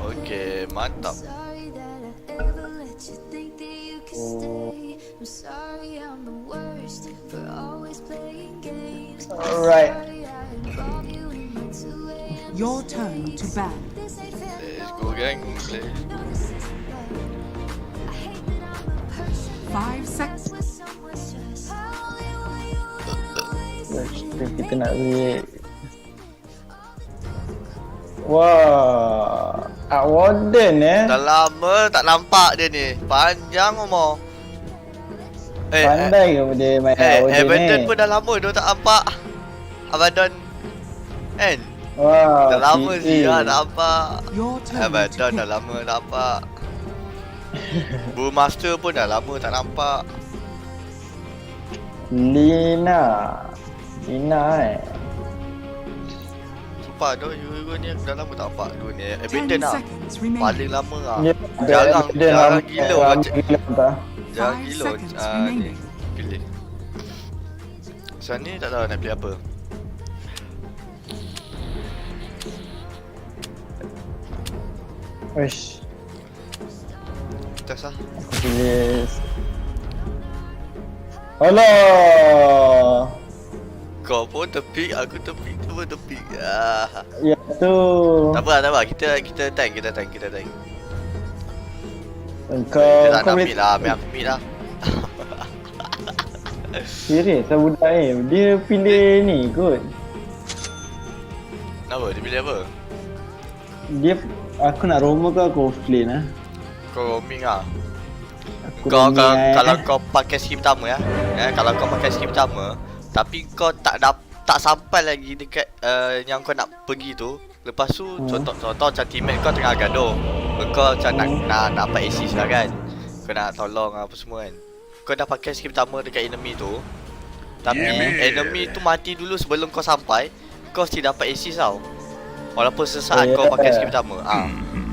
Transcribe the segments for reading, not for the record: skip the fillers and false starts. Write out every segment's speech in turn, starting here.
Okay, mantap. Alright. Your turn to ban. Let's go gang. Let's go. 5 seconds. Kita nak beli. Wah, Warden Dah lama tak nampak dia ni. Panjang umur. Pandai ke dia main Warden ni? Abandon pun dah lama dia tak nampak. Abandon kan? Wah, Dah lama sih tak nampak. Your turn to Abandon dah pick. lama tak nampak. Bull Master pun dah lama tak nampak. Lina Sumpah tu hero ni aku dah lama tak nampak dua ni. 10 Abandon lah. seconds remaining. Paling lama lah. Ya, Jarang Abandon gila ramai macam gila tak? jarang 5 gila seconds ni remaining. pilih. Sekarang ni tak tahu nak pilih apa. Wish. Tes lah. Yes. Alah. Kau pun tepik, aku tepik, tu pun tepik. Ah. Ya tu. Tak apa. Kita tank. Engkau Kita tak kau nak boleh mid lah, biar aku mid lah. serius lah budak ni. Dia pilih ni kot. Kenapa? Dia pilih apa? Dia aku nak Roma ke aku offlane lah. Kau roaming lah. Aku Kau roaming lah, kalau kau pakai skill pertama kalau kau pakai skill pertama tapi kau tak sampai lagi dekat yang kau nak pergi tu. Lepas tu contoh macam teammate kau tengah gaduh. Kau macam nak dapat assist lah kan. Kau nak tolong apa semua kan. Kau dah pakai skill pertama dekat enemy tu. Tapi enemy tu mati dulu sebelum kau sampai. Kau still dapat assist tau. Walaupun sesaat kau pakai skill pertama.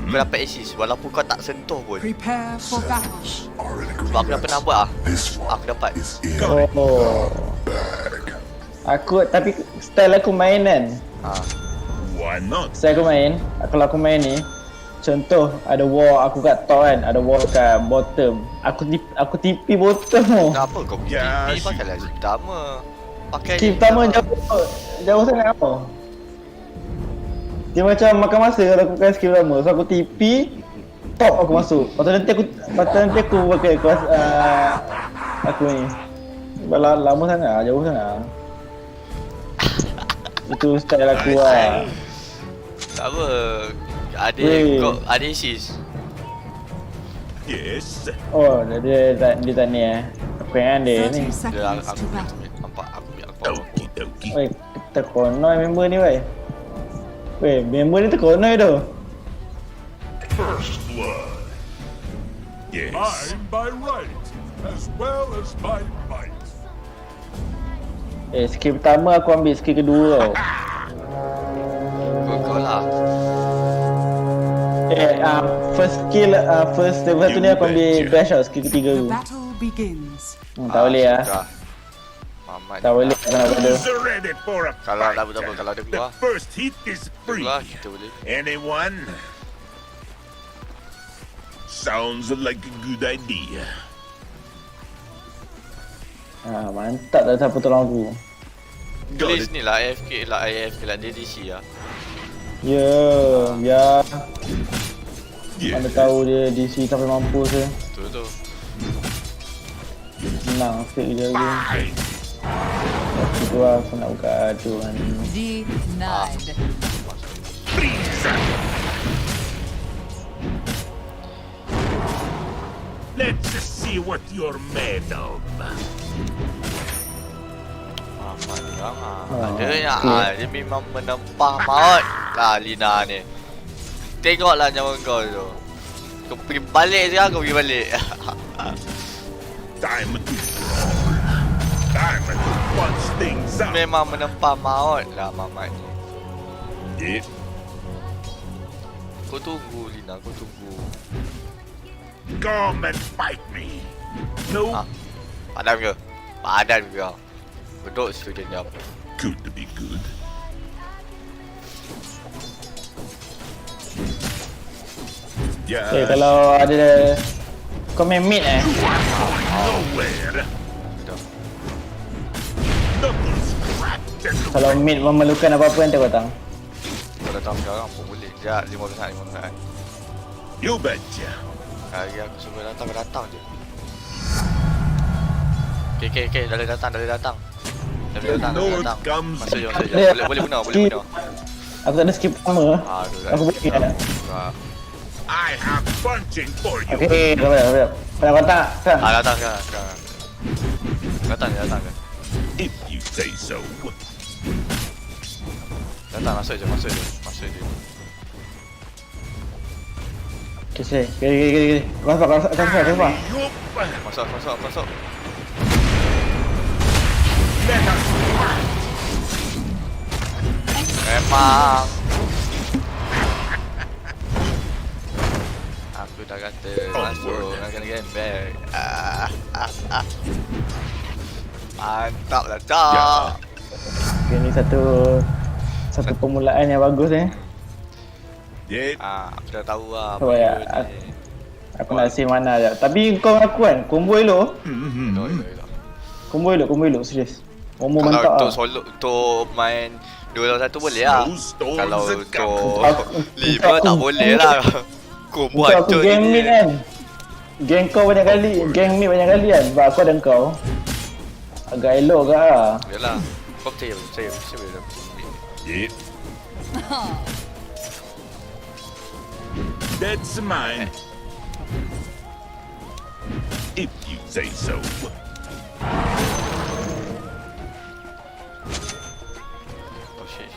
Kau dapat assist walaupun kau tak sentuh pun. Prepare for battle. Sebab aku dah pernah buat lah. Aku dapat. Oh. Aku tapi style aku main kan. Why not? Style aku main, kalau aku main ni contoh ada wall aku kat top kan, ada wall kat bottom. Aku TP bottom tu. Kenapa kau pergi TP? Pakailah skill pertama. Pakai Skill pertama jauh sangat apa? Dia macam makan masa kalau aku pakai skill pertama. So aku TP top aku masuk. Lepas tu nanti aku pakai kelas aku ni. Lama sangat, jauh sangat. Itu style aku lah. Tak apa. Kau ada assist. Yes. Oh, dia tak ni Aku yang ada ni. 30 Dia seconds aku to battle. nampak aku power. Okie dokie. Weh, terkonoi member ni weh. Weh, member ni terkonoi tu. First blood. Yes. Mine by right, as well as by might. Skill pertama aku ambil skill kedua tau. Kau lah. First skill, first level tu ni aku ambil dash tau, skill ketiga The tu. battle begins. Tak boleh lah. Mamat. Tak boleh kena pada. Who's ready for a Kalau fight? tak apa, kalau dia The keluar. first hit is free. Keluar kita boleh. Anyone? Sounds like a good idea. Mantap tak siapa tolong aku. Please ni lah AFK lah dia DC lah. Ya. Mana tahu dia DC sampai mampus je. Tu. Menang fake je lagi. Fine. Itu lah aku nak buka aduh kan. Denied. Freeze. Let's just see what you're made of. Adanya dia memang menempah maut lah Lina ni. Tengoklah nyawa kau tu. Kau pergi balik sekarang, kau pergi balik. Time to punch things up. Memang menempah maut lah Mamat ni. Yeah. Kau tunggu Lina, kau tunggu. Come and fight me. No. Padam ke? Padam ke kau? Duduk situ kejap. Good to be good. Okay, Yeah. kalau ada kau main mid Nowhere. Knuckles cracked and kalau mid memerlukan apa-apa nanti kau datang. Kau datang sekarang pun boleh. Sekejap, 15 saat. you betcha. Hari aku suruh datang, kau datang je. Okay, dah boleh datang. Dah boleh datang. North comes Masuk je. Dia- Boleh guna. Aku tak ada skip pertama. Aduh, Aku boleh tak? I have punching for you. Okay, dah boleh. Pada kau tak? Sekarang. Datang sekarang. Datang ke? If you say so. Datang, masuk je. Okay, say. Gini. Kau nampak. Yup. Masuk. Let us Memang. Aku dah kata masuk, nak kena gembel. Mantap lah, Cak. Okay, ni satu permulaan yang bagus Dead. Aku dah tahu lah. Oh, ya. Aku nak save mana je. Tapi kau aku kan, combo elok. Elok. Combo elok, serius. Combo Kalau mantap untuk lah. solo, untuk main 2 lawan 1 boleh lah. Snowstorms Kalau and untuk 5 tak boleh lah. Combo Untuk aku hancur gang mid ni. kan. Gang kau banyak kali, gang mid banyak kali kan. Sebab aku ada kau. Agak elok ke lah. Yalah. Kau percaya. Boleh. Dead. That's mine. If you say so. Oh shit.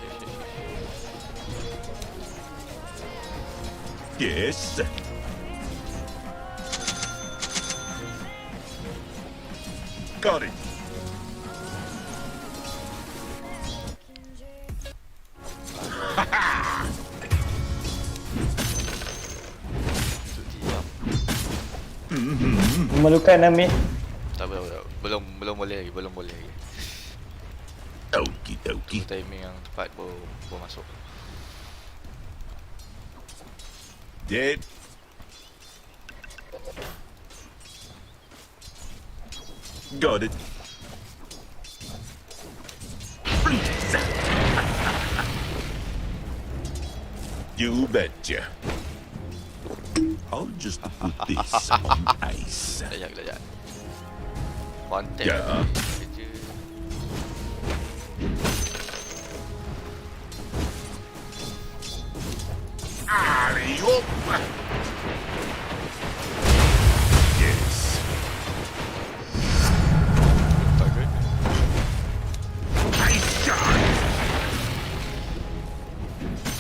Yes. Got it. Itu diam. Memerlukan mid. Tak belum boleh lagi. Okie dokie. Timing yang tepat baru masuk. Dead. Got it. Freeze. You betcha. I'll just put this on ice. Kejap. Konten. Ya. Kerja. Alley-oop. Yes. Tak ke? Nice shot.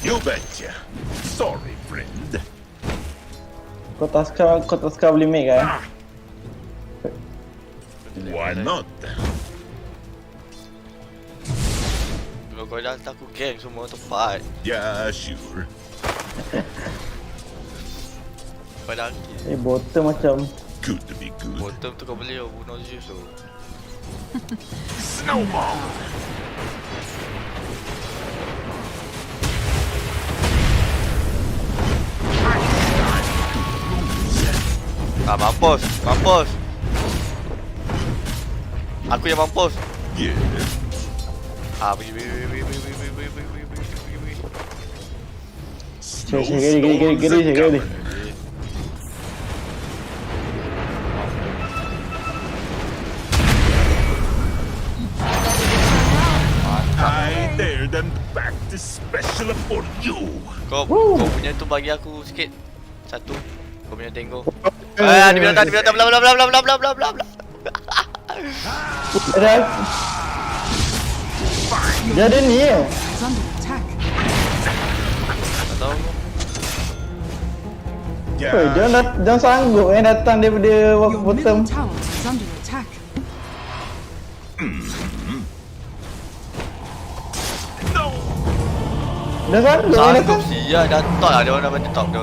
You betcha. Sorry, friend. Kau taska boleh make kan? Why not? Kalau kau dah hantar aku gang semua tempat. Yeah, sure. Kau dah Bottom macam Good to be good. bottom tu kau boleh bunuh Zeus tu. Snowball. Mampus. Aku yang mampus. Yeah. Pergi. Geri. I dare them to practice special for you. Kau punya tu bagi aku sikit. Satu. Kau punya tengok. Dia bilang bla. Dia ada ni ya. Is under attack. Tak tahu. Dia sanggup datang daripada Your bottom. middle tower is under attack. No. Dia sanggup Sanggup datang. sia datang lah. Dia orang dah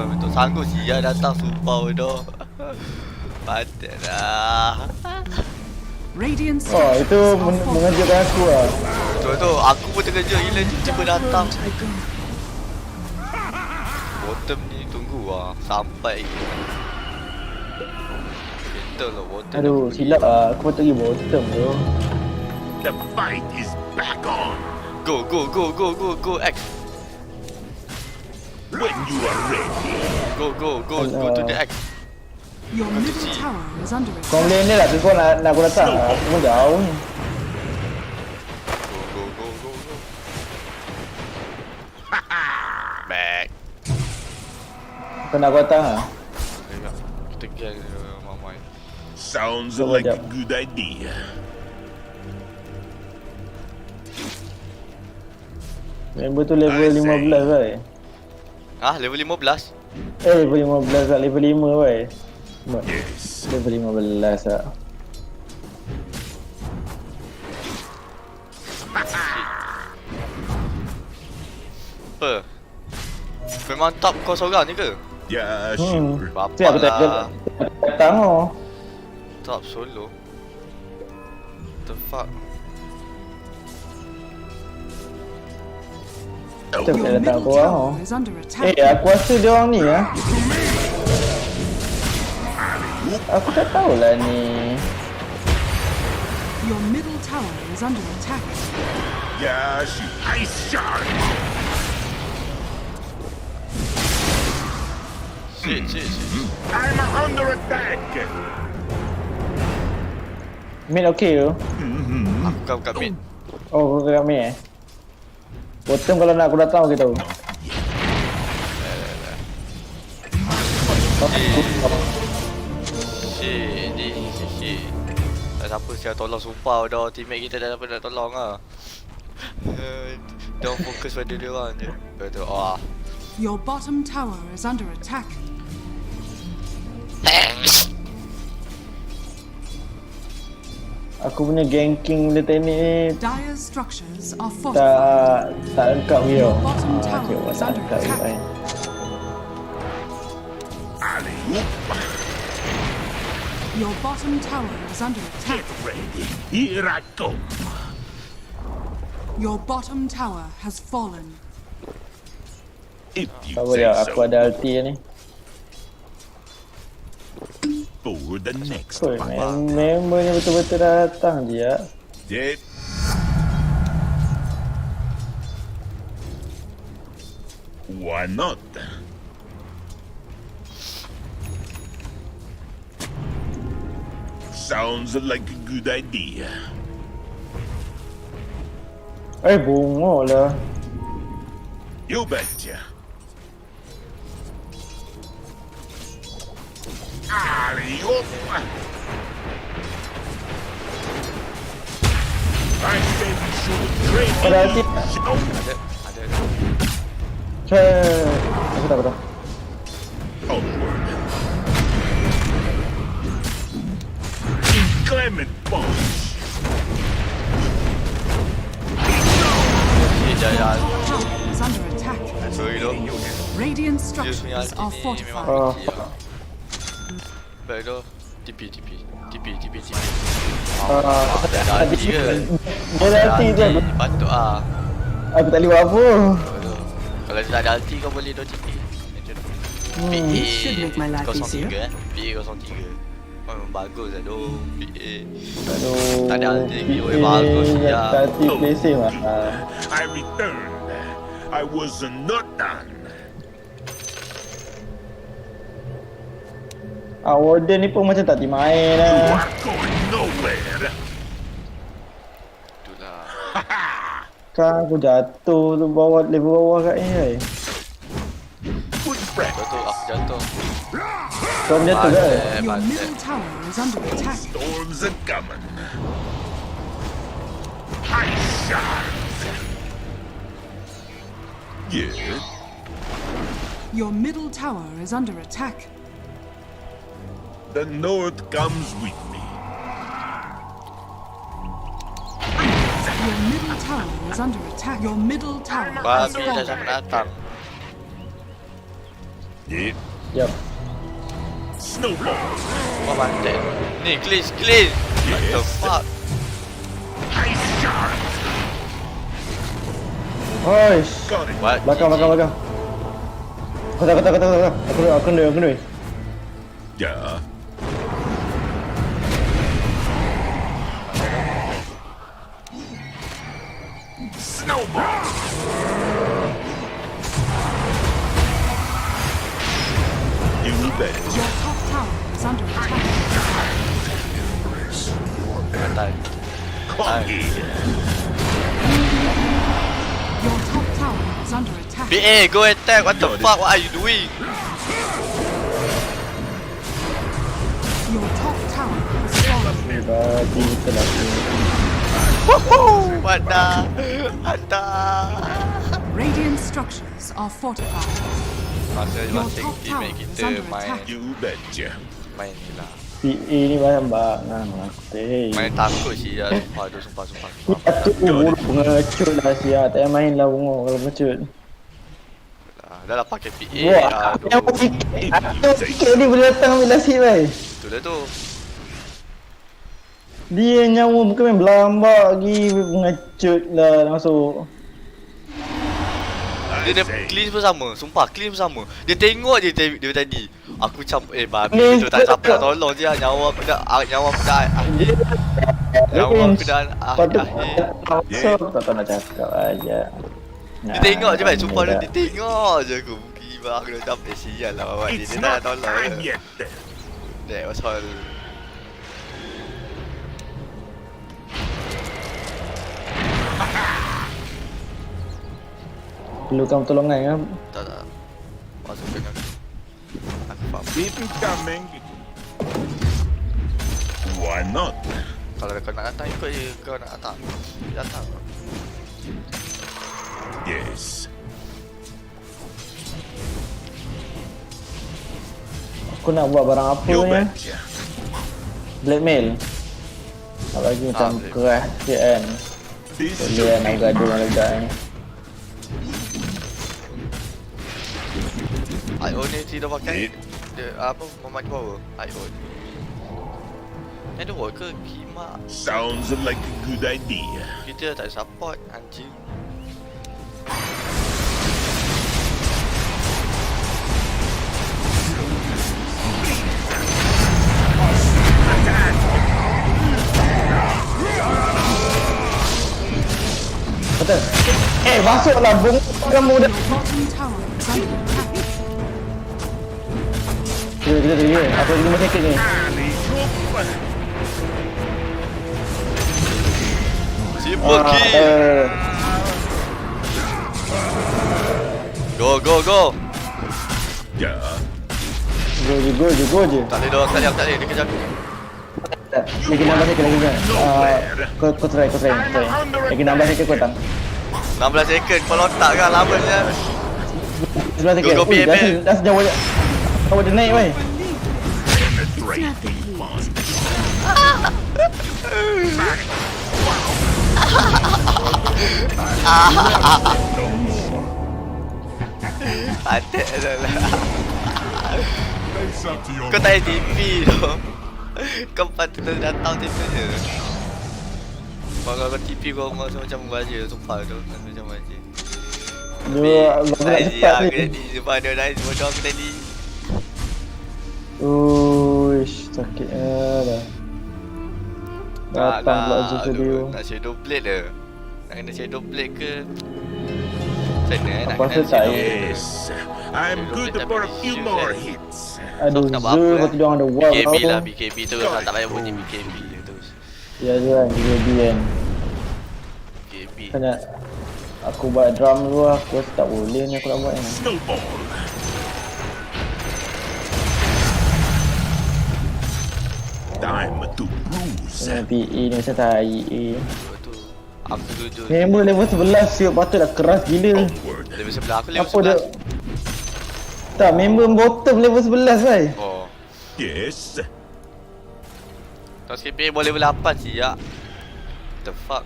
betul. Sanggup sia datang sumpah bodoh. Patut dah. Radiant Oh, itu mengejutkan aku lah. Betul. Aku pun terkejut gila tiba-tiba datang. Bottom ni tunggu ah. Sampai lagi. Betul lah water. Aduh, silap lah. Aku patut pergi bottom tu. The fight is back on. Go X. When you are ready. Go to the X. Your middle tower is under Kau attack. boleh ni lah, kau nak aku datang. Aku pun jauh ni. Go. Back. Kau nak aku datang lah. Kita gel mamai. Sounds Go like a ahead. good idea. Member tu level 15 kan? Ah, level 15. Level 15 tak, level 5 kan? Yes. Level 15 tak. Apa? Memang top kau seorang ni ke? Yeah, sure. Bapak Tu aku tak lah. datang oh. Top solo. The fuck? Tu Your aku tak datang middle aku oh. tower is under attack. Aku rasa dia orang ni lah. Aku tak tahulah ni. Your middle tower is under attack. Yeah, sure. Ice shard. Shit. I'm under attack. Mid okay tu. Aku kan bukan mid. Oh, kau kat mid Bottom kalau nak aku datang aku tahu. Shit. Tak siapa siapa tolong sumpah dah teammate kita dah dapat nak tolong lah. Dia fokus pada dia orang je. Betul. Oh. Your bottom tower is under attack. Aku punya ganking benda teknik ni Dire structures are fortified. tak lengkap dia. Your bottom tower Okey, is tak under lengkap dia. attack. Alley-oop. Your bottom tower is under attack. Get ready. Here I come. Your bottom tower has fallen. If you Tak boleh, say aku so. ada ulti ni. For the next Oi, fight. member ni betul-betul datang je ya. Dead. Why not? Sounds like a good idea. Bongok lah. You betcha. Alley-oop. I say we should trade Ada ulti? Ada. Aku tak tahu. onward. Inclement punch. Jaya. Tower is under attack. Sorry lo. Radiant Dia punya structures are ulti ni memang fortified. Oh. benci lah. Baik tu. TP. Ada ulti ke? Dia ada ulti tu aku, Patut ah. aku tak boleh buat apa. Betul. Kalau dia tak ada ulti kau boleh dot TP. Should make my life easier. PA 03. Memang bagus lah tu. PA. Aduh. Tak ada ulti boleh bagus ya. Tadi play safe lah. I returned. I was not done. Warden ni pun macam tak main You lah. are going nowhere. Itulah. Kan aku jatuh tu bawah level bawah kat ni kan. Good friend. Betul aku jatuh. Kau jatuh kan? Your middle tower is under attack. Storms are coming. Ice shards. Yeah. Your middle tower is under attack. The North comes with me. Your middle tower is under attack. Your middle tower has Babi dah fallen. sampai datang. Yeah. Jap. Snowball. Kau mantek. Ni clean. What the fuck? Ice shards. Oish. Got it. What? Belakang. Kau. Aku kena. Yeah. Snowball. You bet. Your top tower is under attack. Atas. Come here. Your top tower is under attack. BA, go attack. What the fuck? What are you doing? Your top tower is falling. Berarti terlalu. Ada. Radiant structures are fortified. Masa Your masa top tower teammate is kita under main attack. You betcha. main ni lah. PA ni banyak aku teh. Main takut sih ya. Sumpah. Itu buruk pengecut lah sia. Tak payah main lah bungo kalau pengecut. Dah lah pakai PA. Wah, yang sikit ni boleh datang ambil nasib bai. Itulah tu. Dia nyawa bukan main berlambak lagi pengecut lah masuk. Dia clean pun sama. Sumpah clean pun sama. Dia tengok je dia tadi. Aku macam babi Clean tu tak siapa pun- nak tolong je. Nyawa aku dah akhir. Nyawa aku dah Patut akhir. masuk tak tahu nak cakap aja. Dia tengok je baik. Sumpah dia tengok je aku. Gila aku dah sampai sial lah bawa dia. It's Dia tak nak not tolong. time yet then. That was all. Perlukan pertolongan kan. Tak. Masuk dengan aku faham. Keep it coming. Why not? Kalau kau nak datang ikut je. Kau nak datang. Datang. Yes. Aku nak buat barang apa You ni? betcha. Blackmail. Tak lagi macam blackmail. keras sikit kan. This Boleh nak gaduh dengan budak ni. IO ni tidak pakai It- dia apa Muhammad power IO ni. Ada work ke Kima? sounds like a good idea. Kita tak support anjing. Betul. Masuklah bunga kamu dah. Your bottom tower is under attack. Kita. Aku lagi 5 second ni. Simple kill. Go. Yeah. Go je. Tak boleh doang kali aku tak boleh dia kejar aku. Lagi 16 second lagi kan. Kau try. Lagi 16 second kau datang. 16 second kalau tak kan lama je. 11 second. Go, Ui, PA. dah sejauh je. Kau dia naik weh. Penetrate fun. Adik adalah. Face up to your Kau tak payah TP tu. Kau patut datang TP je. Kalau kau TP kau macam baja. Sumpah tu macam baja. Dia nak Nice cepat aku ni. tadi. Sumpah dia nice bodoh aku tadi. Uish, sakit dah. Datang pula je studio. Nak shadow blade ke? Nak kena shadow blade ke? Macam mana nak Aku kena rasa tak, shadow blade? Yes. I'm good for a few more hits. Aduh, nak buat Zul apa, kau tidur ada wall BKB kau lah, tu. BKB terus lah, tak payah bunyi BKB je terus. Ya je kan, BKB kan. BKB. Kena aku buat drum dulu lah. Aku rasa tak boleh ni aku nak buat ni. Snowball. Time to bruise. Kena PA ni macam tai Betul tu. Aku setuju. Member level 11 siap patut dah keras gila. Onward. Level sebelah aku level Apa dia? 11. Tak, member bottom level 11 kan. Oh. Yes. Tahun skip boleh level 8 sih ya. The fuck.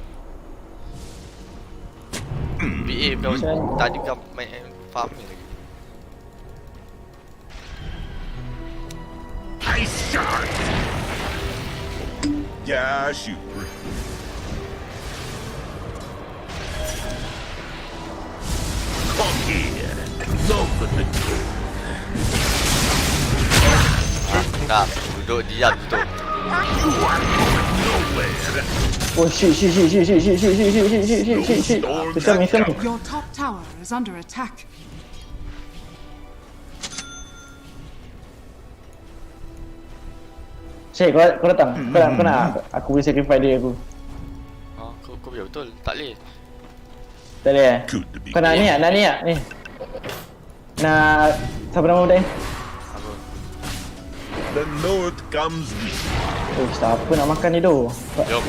PA kau Macam- tadi kau main farming lagi. Ice shot. Yeah, sure. Come here. Love the Dah, duduk diam tu. Oh shit. Bisa ni. Your top tower is under attack. Syed, kau datang. Kau nak aku boleh sacrifice diri aku. Oh, kau biar betul. Tak boleh. Tak boleh eh? Good to be Kau nak ni tak? Nak ni tak? Ni. Nak... Siapa nama budak ni? Apa? The north comes me. Oh, siapa nak makan ni tu? Jom.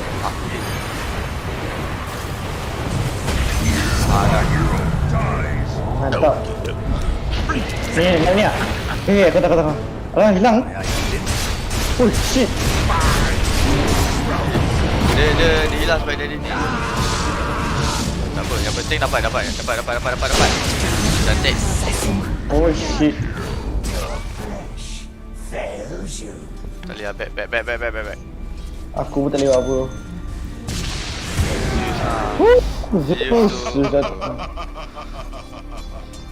Mantap. Ni, nak ni tak? Aku tak. Alah, hilang. Oh shit. Dia hilang sebab dia ni. Tak apa, yang penting dapat. Cantik. Oh shit. Tak boleh lah, back. Aku pun tak boleh buat apa. Sudah.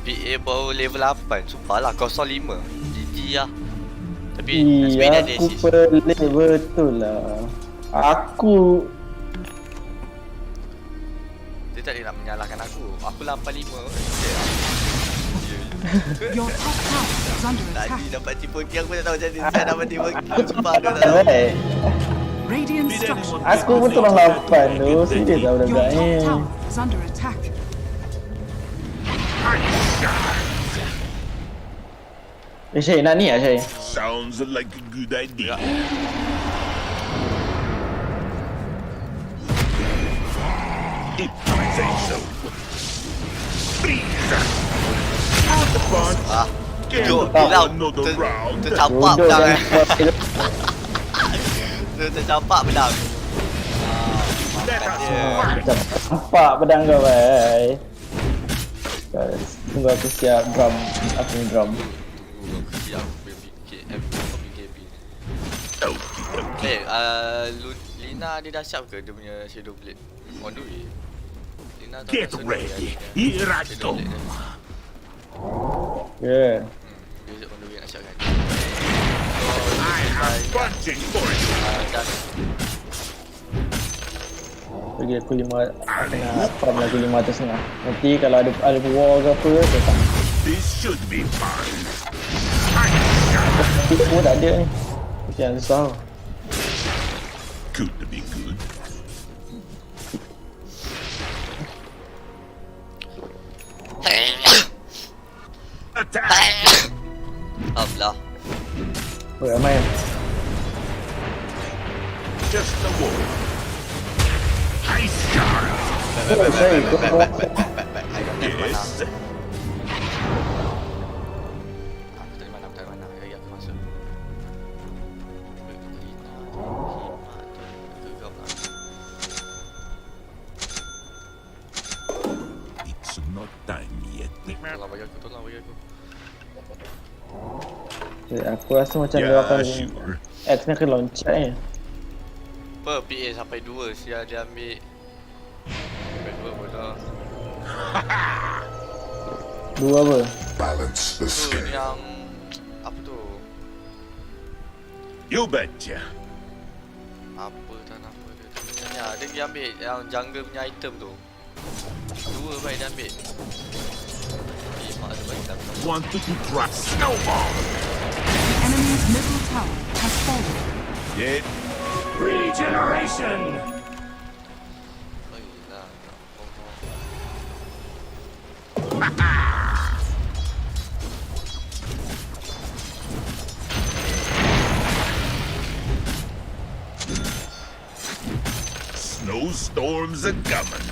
PA baru level 8. Sumpah lah, 05. GG lah. Tapi nasib dia Aku assist. pelik betul lah. Aku Dia tak boleh nak menyalahkan aku. Aku 85. Your top tower is under Tadi attack. dapat tipu aku pun tak tahu macam mana saya dapat tipu. Sumpah aku tak tahu. baik. Radiant structures. Aku pun tolong 8 tu. Serius lah Your budak-budak top ni. tower is under attack. Syed, nak ni lah Syed? Sounds like a good idea. If you say so. Freeze! Out the bunch. Ah, Get Jom, about hilang. another round. Tercampak Bodoh pedang dan Tercampak pedang. Let us dia. fight. macam nampak pedang kau, bye. Tunggu aku siap drum. Aku ni drum. Tunggu aku siap BKB. Okay. Lina dia dah siap ke dia punya Shadow Blade? On the way. Lina tak Get ada Shadow ready. Blade. Here I Shadow come. Blade dia. Yeah. Dia on the way nak siapkan. I have punching for you. Dan Bagi aku 5. Kena farm lagi 5 atas tengah. Nanti kalau ada war ke apa, dia tak. This should be fun. Tapi semua tak ada ni. Macam yang susah. Good to be good. Attack! Alhamdulillah. Oh, ramai. Just a word. Ice shot. Oh, Syed, kau Back. I got left mana. Yes. Aku tadi mana. Lagi aku masuk. It's not time yet. Tolong bagi aku. Aku rasa macam dia Yeah, akan sure. X ni akan loncat ni. Apa PA sampai 2 sial dia ambil. Sampai 2 bodoh. Dua apa? Balance the Tu scale. yang apa tu? You betcha. Apa tak nama dia tu. Ya, dia pergi ambil yang jungle punya item tu. 2 baik dia ambil. Mak tu baik tak. Wanted to try snowball. The enemy's middle tower has fallen. Yeah. Regeneration! Baiklah. Snowstorms are coming.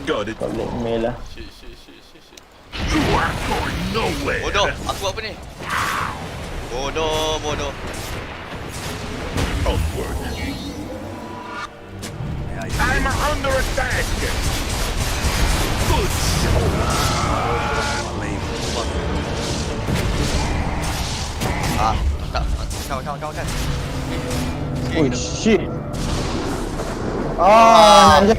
Got it. Tak boleh mail lah. Shit. You are going nowhere. Bodoh, aku buat apa ni? Bodoh. Onward. I'm under attack. Good shot. Ah, tak. Kawan. Oh shit. Ah, nak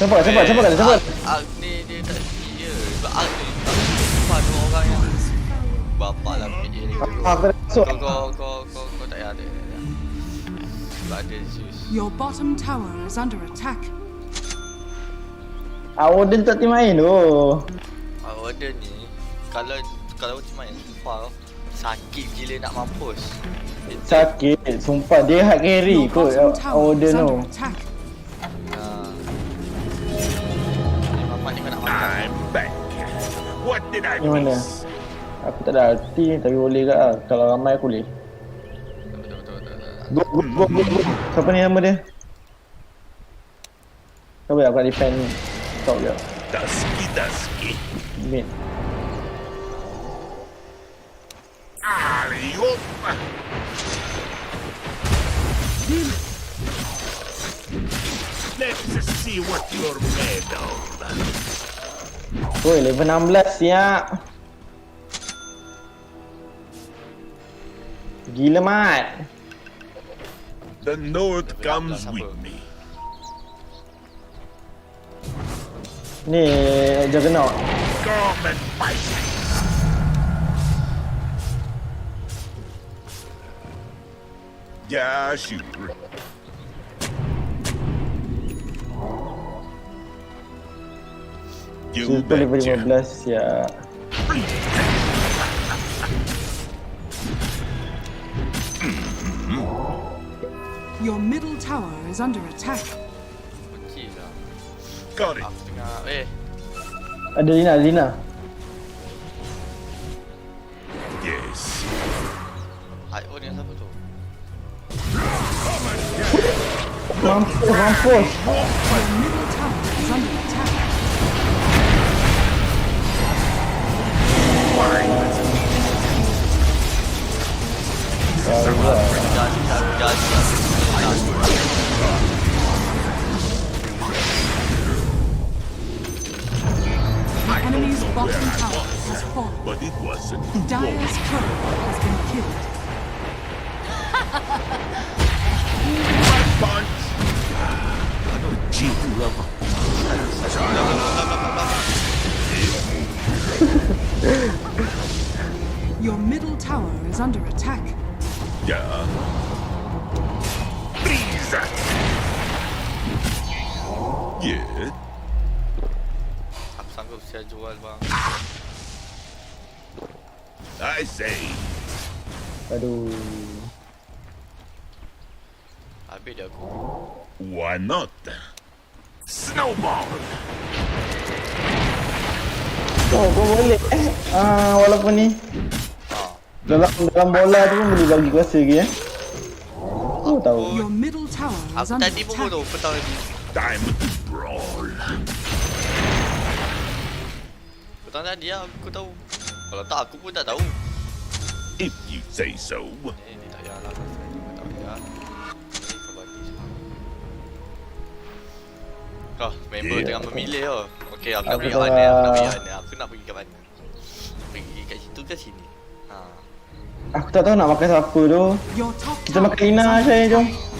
Siapa? Ark ni dia tak setia. Sebab Ark ni Sumpah dua orang yang bapak lah PA ni. Aku dah masuk. Kau tak payah ada. Sebab ada Zeus. Your bottom tower is under attack. Odin tak tim main tu. Order ni kalau macam main sumpah sakit gila nak mampus. Sakit, sumpah dia hard carry Your kot bottom tower Odin is tu. under attack. Ni mamat ni kau nak makan. I'm back. What did I Yang mana? miss? Aku tak ada arti tapi boleh ke lah. Kalau ramai aku boleh. Betul. Go. Siapa ni nama dia? Kau boleh aku nak defend ni. Stop je. Dusky. Mid. Alley-oop. Let's just see what you're made of. Oi, level 16 siap. Gila mat. The North comes with me. Ni Juggernaut. Come and fight me. Yeah, sure. You Super level betcha. 15 siap. Your middle tower is under attack. Kunci lah. Got it. Aku tengah Ada Lina. Yes. IO ni siapa tu? Mampus. Your middle tower is under attack. The enemy's bottom tower has fallen. But it wasn't. Dire's turret has been killed. Punch. Your middle tower is under attack. Yeah. Please. Yeah. Aku sanggup saya jual bang. I say. Aduh. Habis dia aku. Why not? Snowball. Oh, kau boleh walaupun ni dalam bola tu pun boleh bagi kuasa lagi Aku tahu. Your middle tower is Aku under tadi pun attack. bodoh petang tadi. Time to brawl. Petang tadi lah aku tahu. Kalau tak aku pun tak tahu. If you say so. Ni tak payah lah. Tak payah. Ni kau bagi semua. Member Yeah. tengah memilih tau. Okey, aku nak Aku pergi dah- kat mana? Aku nak pergi kat mana? Aku nak pergi kat mana? Pergi kat situ ke sini? Aku tak tahu nak makan siapa tu. Your top Kita tower makan is Lina under saya jom. attack.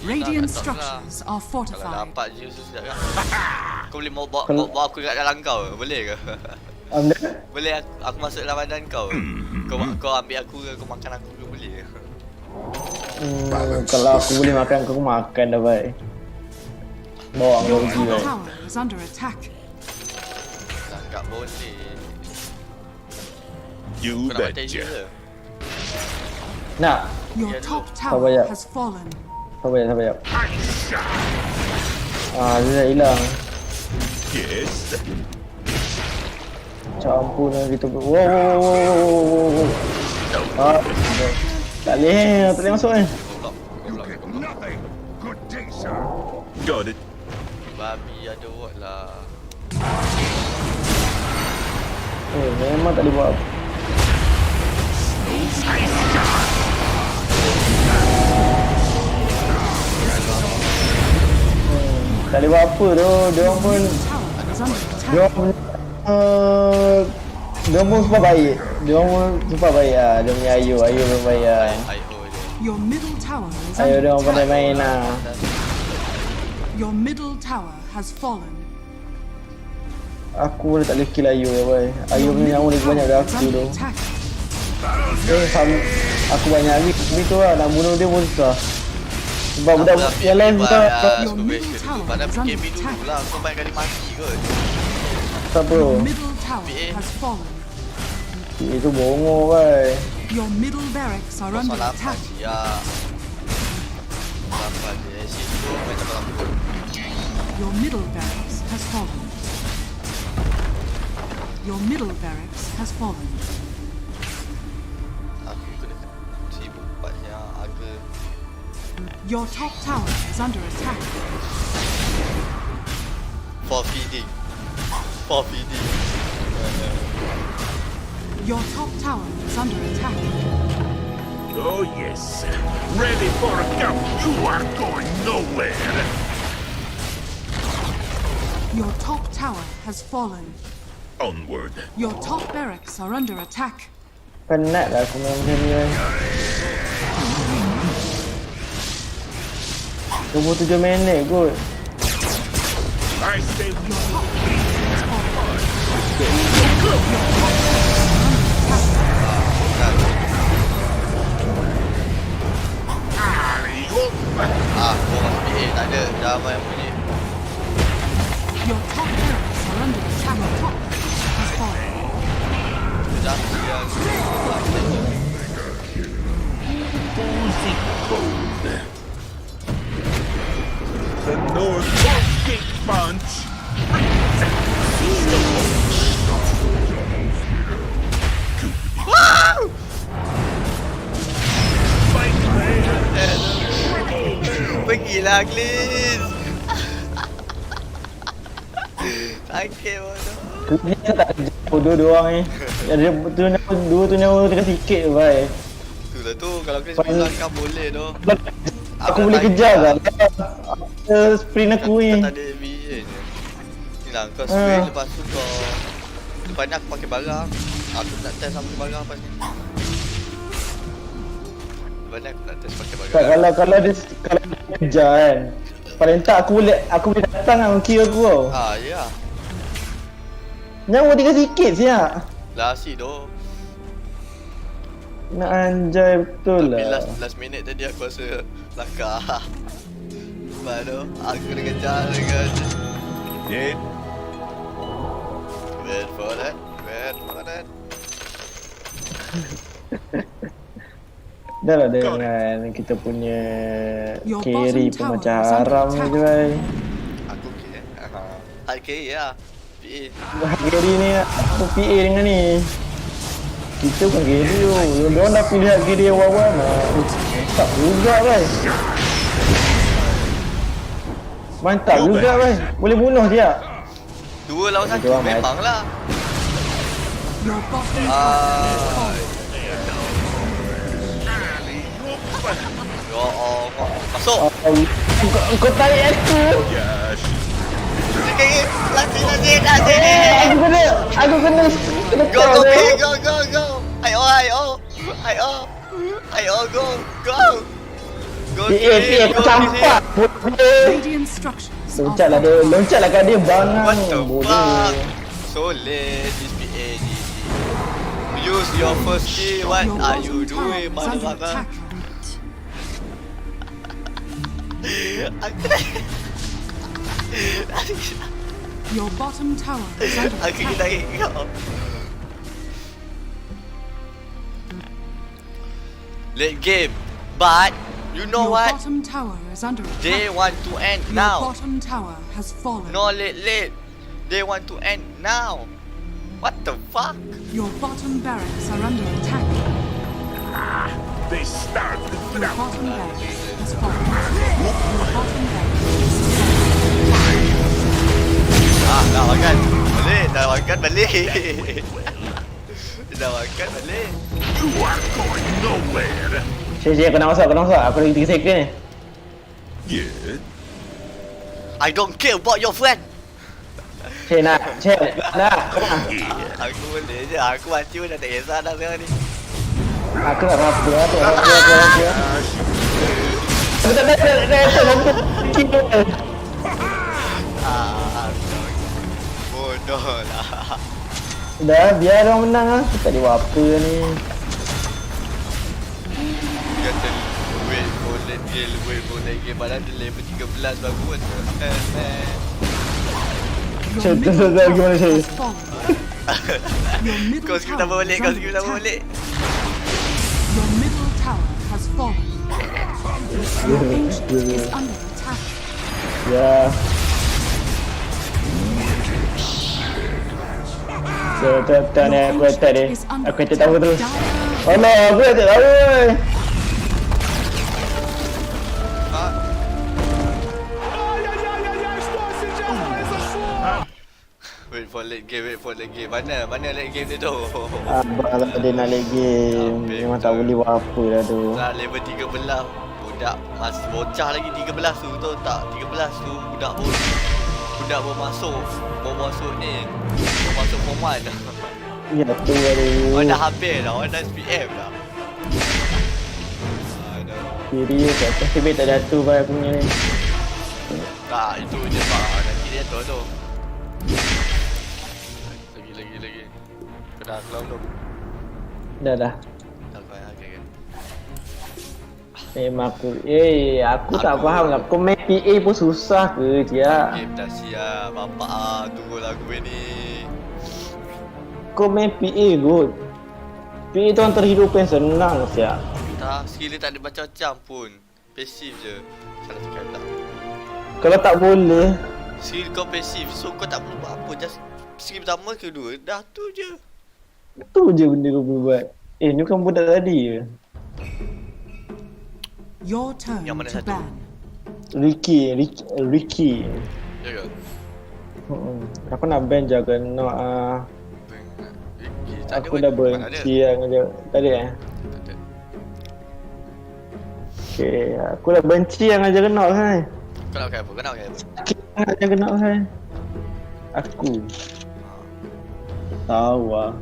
Radiant Tak, tak, tak. structures are Kalau fortified. dapat je sekejap kan. Kau boleh bawa aku kat dalam kau ke? Boleh ke? Ambil. Boleh aku masuk dalam badan kau ke? Kau ambil aku ke? Kau makan aku ke? Boleh ke? Kalau aku boleh makan aku makan dah baik. Bawa kau Your pergi top baik. tower is under attack. Tak boleh. You Kau nak baca betcha. je. Nak. Your Yeah, top look. tower ya. has fallen. Sabar jap. Dia dah hilang. Yes. Campur dengan kita. Wow. Tak boleh masuk ni. Nothing. Good day, sir. Got it. Babi ada word lah. Memang tak boleh buat apa. Tak boleh buat apa tu. Dia orang pun Tower is under attack. dia orang pun super baik. Dia orang pun super baik lah. Dia punya Ayu pun baik lah. IO je. Your middle tower is Ayu dia under orang pandai attack. main lah. Your middle tower has fallen. Aku dah tak boleh kill Ayu boy. Ayu punya nyawa lagi banyak dari Is aku under tu. attack. Aku banyak lagi tu lah, nak bunuh dia pun susah. Sebab budak yang lain tu Super basic dulu. Padahal PKB dulu lah. Kau banyak kali mati kot. tak bro. Your middle tower has fallen. Itu bongo boy. Your middle barracks are under 08 attack. siap. 8 dia. Situ main tak lampu. Your middle barracks has fallen. Your middle barracks has fallen. Aku kena sibuk banyak harga. Your top tower is under attack. For feeding. For feeding. Your top tower is under attack. Oh yes. Ready for a cup. You are going nowhere. Your top tower has fallen. Onward. Your top barracks are under attack. Penat lah aku main macam ni boy. 27 minit kot. I say Your top barracks has fallen. Kau masuk PA tak ada. Dah main bunyi. Your top barracks are under attack. Your top barracks has fallen. Dah siap. the North Gate Punch. Fight there. Pergilah Glis. Sakit bodoh. Dia tak kerja dua orang ni. Dia dua tu nyawa dekat sikit je boy. Itulah tu kalau Glis bilang kan boleh tu. Aku boleh kejar kan. Sprint aku ni. Kau tak ada vision je. Ni lah kau sprint lepas tu kau. Lepas ni aku pakai barang. Aku nak test pakai barang lepas ni. Lepas ni aku nak test pakai barang. Kalau dia kejar kan. Paling tak aku boleh datang dengan kill aku tau. Ya. Nyawa tinggal sikit siap. Lasi tu. Nak anjay betul Tapi lah. last minute tadi aku rasa lakar. Lepas tu aku kena kejar dengan Dead. Wait for that. Wait for that. Dah lah dengan kita punya Your carry bottom pemecah tower is under haram attack. je boy. Aku okay. High carry lah. PA. Carry ni aku PA dengan ni. Kita bukan carry tu. Diorang dah pilih carry awal-awal mantap juga boy. Mantap juga boy. Boleh bunuh dia. 2 lawan 1 Diorang memang lah. Your bottom tower has Ah. fallen. Ya Allah. Masuk. Kau tarik aku. Yes. Sekali. Lagi. Aku kena Go PA. Go. Ayo, go. Go PA aku campak. Radiant structures are Loncatlah kat dia bangang. What the Bodoh. fuck? So late this PA GG. Use your first skill. What Your are you bottom tower doing, is under motherfucker? attack. Your bottom tower is under Aku attack. naik kau. Late game. But you know Your what? bottom tower is under They attack. want to end Your now. bottom tower has fallen. No late. They want to end now. What the fuck? Your bottom barracks are under attack. They start the Your ground. bottom barracks has fallen. Your bottom barracks is Dah makan. Balik. Dah makan balik. Dah makan balik. You are going nowhere. Cik, kau nak masuk. Aku lagi 3 second ni. Yeah. I don't care about your friend. Cik nak. Kau nak. Aku boleh je. Aku mati pun dah tak kisah dah sekarang ni. Aku nak apa? Aku tak ada. No lah. Dah, biar orang menang lah. Aku tak ada buat apa ni. Kata wait for the deal, wait for the game. Padahal dia level 13 baru pun. Your Cerita middle dah gimana tower saya? has fallen. Your middle Kau skip tower nama balik, is kau under skip nama attack. balik. Your middle tower has fallen. Your ancient is under attack. Ya. Cepat ni aku attack dia. Aku attack tahu terus. Alah, aku attack tahu. Wait for late game, wait for late game. Mana late game dia tu? Abang lah dia nak lagi game. Memang tak boleh buat apa dah tu. Dah level 13. Budak masih bocah lagi 13 tu tak 13 tu budak pun masuk ni. Mau masuk form 1. Ya tu aduh. Orang dah habis dah, orang dah SPM dah. Aduh. Serius atas sebab tak jatuh pada aku punya ni. Tak, itu je pak. Nanti dia tu. Lagi. Kau dah keluar belum? Dah. Dah kau okay. Memang aku tak faham lah. Kau main PA pun susah ke dia? Game dah siap. Bapak tunggu lagu ni. Kau main PA good. PA tu antara hidup yang senang siap. Tak, skill dia tak ada macam-macam pun. Pasif je. Salah cakap tak. Kalau tak boleh, Skill kau pasif, so kau tak perlu buat apa. Just skill pertama, kedua, dah tu je. tu je benda kau boleh buat. Ni bukan budak tadi ke? Your turn Yang mana to satu? ban. Ricky. Ya ke? Aku nak ban jaga nak aku dah benci yang aja. Tadi Tak ada. Okay, aku dah benci yang aja kena kan. Kau nak pakai apa? Kau nak pakai apa? Sakit aja kena kan. Aku tahu lah.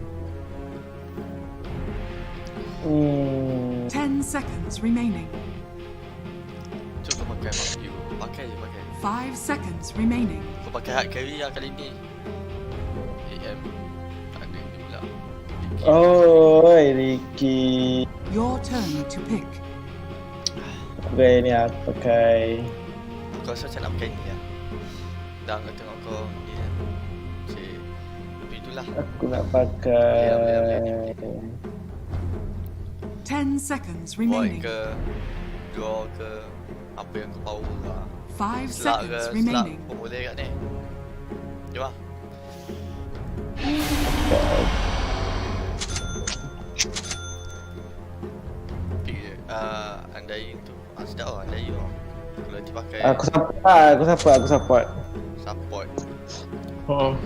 10 seconds remaining. Cuba kau pakai Mark you. Pakai je, pakai. 5 seconds remaining. Kau pakai hard carry lah kali ni. AM. Tak ada ni pula. Oh, Ricky. Your turn to pick. Pakai ni aku pakai. Kau rasa macam nak pakai ni lah. Dah kau tengok kau ni lah. Cik. Tapi itulah. Aku nak pakai. Boleh. 10 seconds Void remaining. ke. Draw ke. Apa yang kau power lah. 5 Slug ke. seconds Slug remaining. pun boleh kat ni. Jom lah. Pick je. Undying tu. Sedap lah Undying lah. Kalau nanti pakai Aku support. support.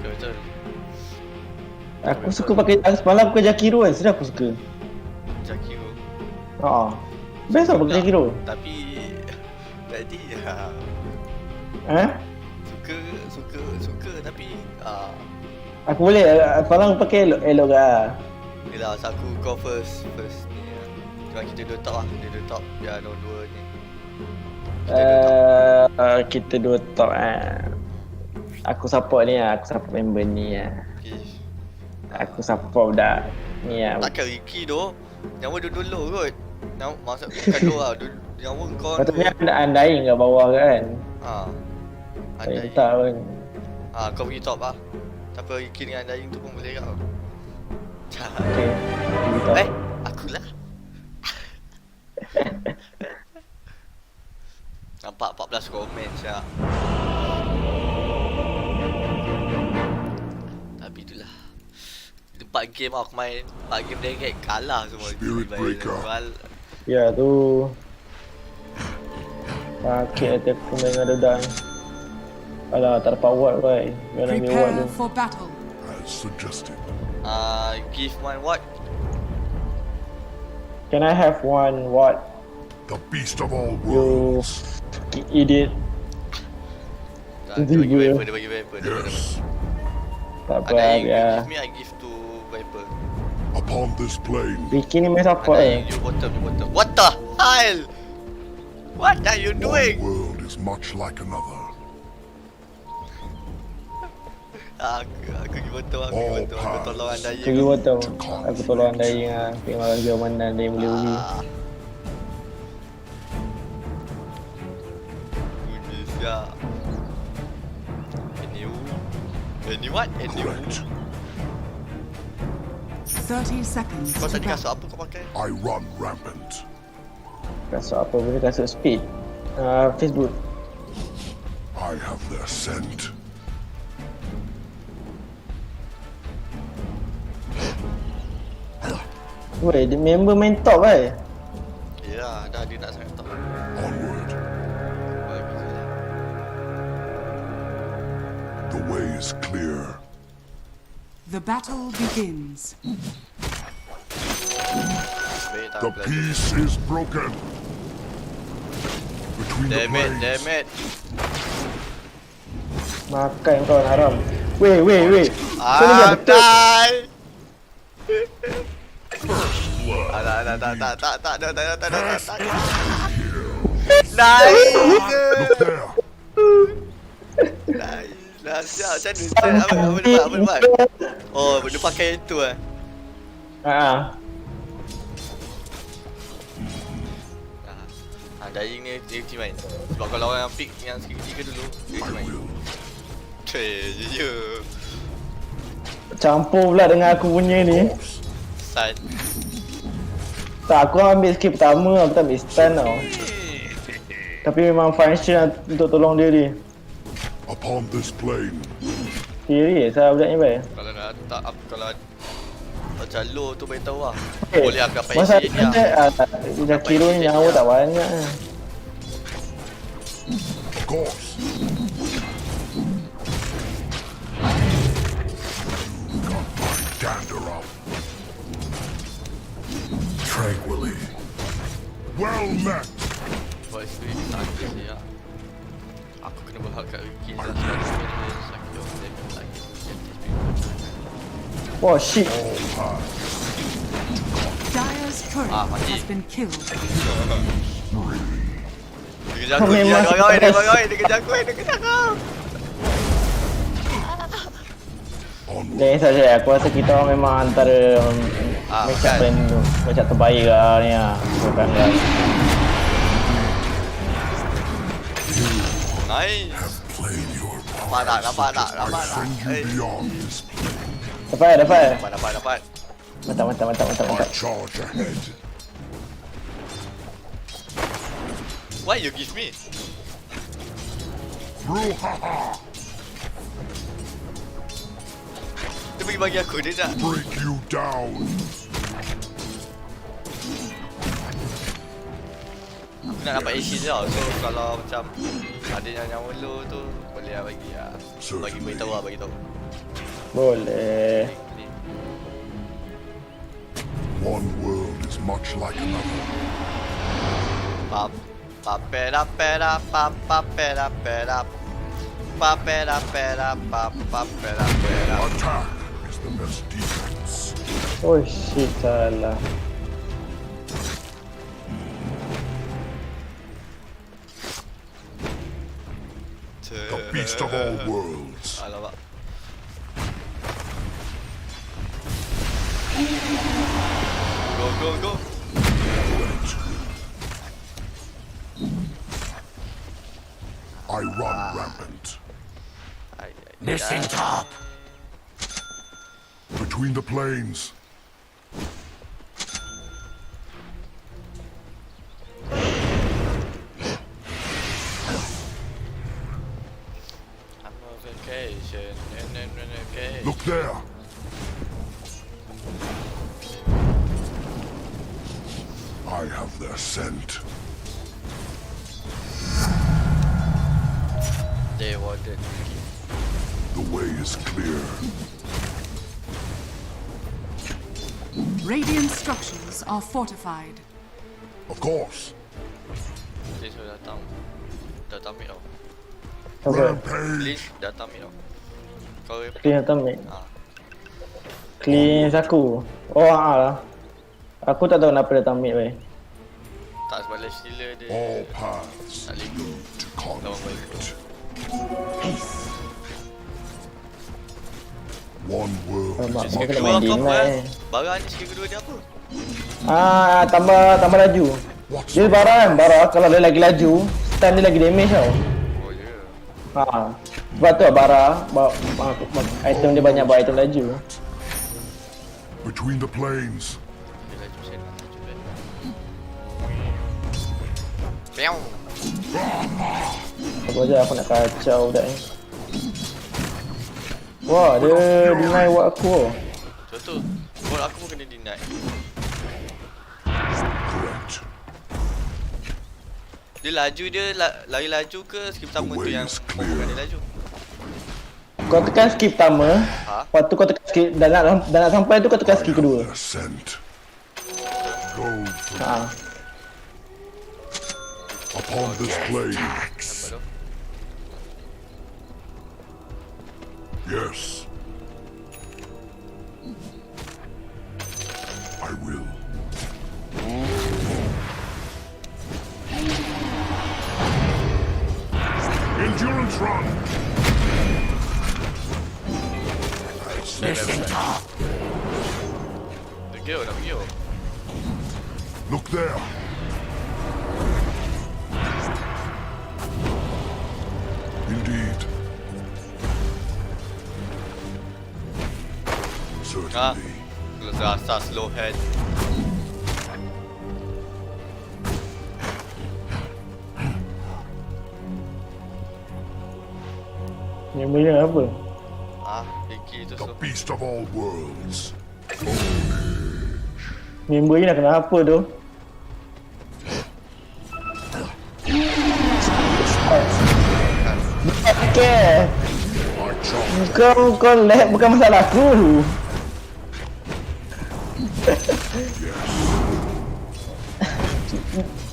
Betul. Aku suka pakai semalam aku pakai Jakiro kan. Sedap aku suka. Jakiro. Best lah pakai Jakiro. Tapi tadi suka tapi Aku boleh semalam aku pakai elok lah. yelah masa aku go first ni lah. Cuma kita dua top lah. Dia dua top. Dia nombor dua ni. Kita dua top Aku support ni lah. Aku support member ni lah. Okay. Aku support budak ni lah. Takkan Ricky tu nyawa dulu kot. Nyawa maksud bukan dua lah. Nyawa kau Patutnya Undying kat bawah kan. Undying. Tak pun. Kau pergi top lah. Tapi Ricky dengan Undying tu pun boleh kau. Okay. Pergi top. Akulah. Nampak 14 komen siap. Tapi itulah. 4 game aku main 4 game direct kalah semua. Spirit breaker. Ya tu. Sakit hati aku main dengan budak ni. Alah tak dapat award boy. Jangan ambil award Prepare tu. for battle. As suggested. Give one what? Can I have one what? The beast of all You worlds. idiot. Dia bagi Viper. Yes. Tak apa Ada lah yang you biar. give me, I give to Viper. Upon this plane, Ricky ni main support Ada eh. yang you bottom. What the hell? What are you one doing? world is much like another. Aku pergi botol, aku pergi botol. Aku tolong anda ya. Pergi botol. Aku tolong anda dengan tengok jauh mana anda yang boleh pergi. Bunyi siap. Any what? Any Correct. 30 seconds Kau to tadi kasut battle. apa kau pakai? I run rampant. Kasut apa boleh kasut speed. Facebook. I have their scent. Weh, dia member main top kan? Ya, dah dia nak sangat tahu. Onward. Bagi je lah. The way is clear. The battle begins. Baik tak The belajar. peace is broken. Between the Damn it, planes. damn it. Makan kau haram. Weh. Kau ni dah betul. Die. Tak. Nice. Look there. Nice. Dah siap macam mana? Apa buat? Oh, dia pakai itu eh. Dying ni dia team main. Sebab kalau orang yang pick yang tiga dulu, dia team main. Je. Campur pula dengan aku punya ni. San. Tak, aku ambil skill pertama, aku tak ambil stun tau. Tapi memang function untuk tolong dia ni. Upon this plane. Serius lah budak ni baik. Kalau nak tak kalau macam low tu beritahu lah. Eh, Boleh aku dapat masa AC ni lah. dah kira ni nyawa tak banyak. Of course. Got my dander up. Tranquilly. Well met. Voice switch sakit je lah. Aku kena berhak kat Ricky lah. Sakit orang sakit. Wah, shit. All paths. Dire's turret mati. has been killed. Dia kejar aku, dia kejar aku. Onward. Ni saja, aku rasa kita orang memang antara make up kan. plan tu macam terbaik lah ni lah. Bukan lah. Nice. Have played your part. Nampak tak? I send you beyond this Dapat. Dapat. Mantap. I charge ahead. Why you give me? Brouhaha! Dia pergi bagi aku, dia nak. Break you down. Aku nak dapat AC je tau. So kalau macam ada yang nyawa low tu, boleh lah bagi lah. Bagi beritahu lah, bagi tahu. Boleh. One world is much like another. Papera. Attack is the best defense. Oh shit, salah. The beast of all worlds. Alamak. Go. I run rampant. Missing top. Between the planes. I'm on vacation. Okay. Look there. I have their scent. They wanted. The way is clear. Radiant structures are fortified. Of course. Dia sudah datang mid tau. Okay. Rampage. Please datang mid tau. Kau Clean atau mid? ah. Clean aku. Oh lah. Aku tak tahu kenapa datang mid weh. Tak sebab left stealer dia All paths tak lego. to conflict. One world. Mak Skill kena kedua main kau game apa lah eh? Bara ni skill kedua dia apa? Tambah laju. Dia bara kan, bara kalau dia lagi laju, stun dia lagi damage tau. Oh ya. Sebab tu lah bara, item dia banyak item laju. Between the plains. Dia laju saya nak laju kan. Pew. Aku aja aku nak kacau budak ni. Wah, dia deny ward aku. Contoh, ball aku pun kena deny. Correct. Dia laju lari laju ke skill pertama tu yang membuatkan dia laju? Kau tekan skill pertama, lepas tu kau tekan skill dah nak sampai tu kau tekan skill kedua. Their scent. Gold from upon this plain. Apa tu? Yes. I will. Endurance run. Pergi nak pergi. Look there. Indeed. Certainly. Rasa slow head. Yang benda apa? Iki tu The so. beast of all worlds. Member ni nak kena apa tu? Okay. Kau lag bukan masalah aku.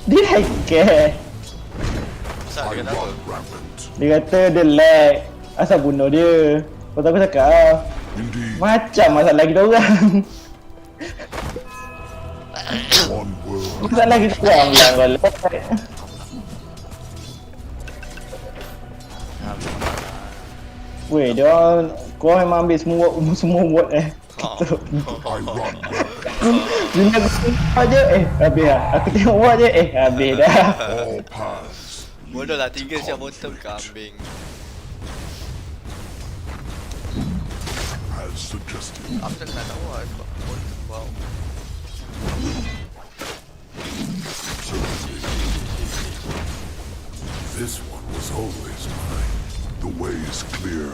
Dia hacker. Besar dia kata apa? Rampant. Dia kata dia lag. Asal bunuh dia. Lepas tu aku cakap Indeed. macam masalah kita orang. One world. Masalah kita orang lah kau lag. Weh, dia orang kau memang ambil semua word I run rampant. Bila aku tengok je, habis dah. Aku tengok word je, habis dah. All paths. Bodoh lah 3 siap bottom kambing. As suggested. Aku tak nak tahu lah sebab bottom wow. This one was always mine. The way is clear.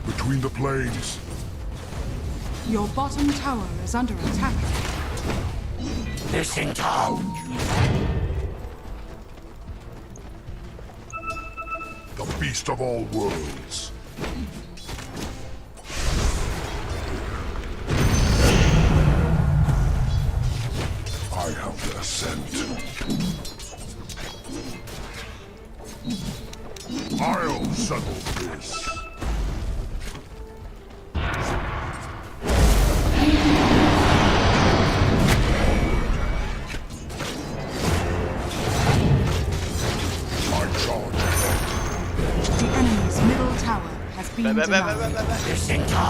Between the plains. Your bottom tower is under attack. Listen to The beast of all worlds. I have their scent. I'll settle this. I charge ahead. The enemy's middle tower has been denied. listen to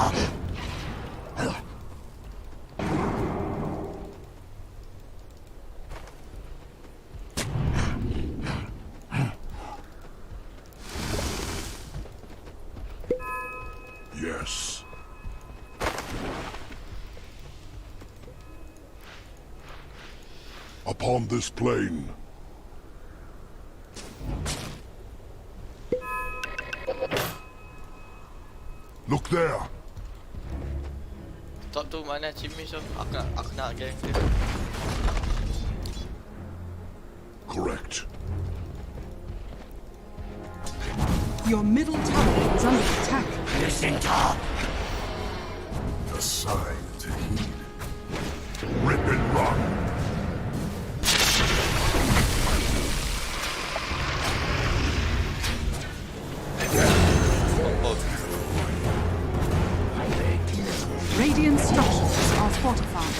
Yes. Upon this plain. Look there. Top tu mana cimis tu? Aku nak gang dia. Correct. Your middle tower is under attack. listen to A sign to heed. Rip and run. Radiant structures are fortified.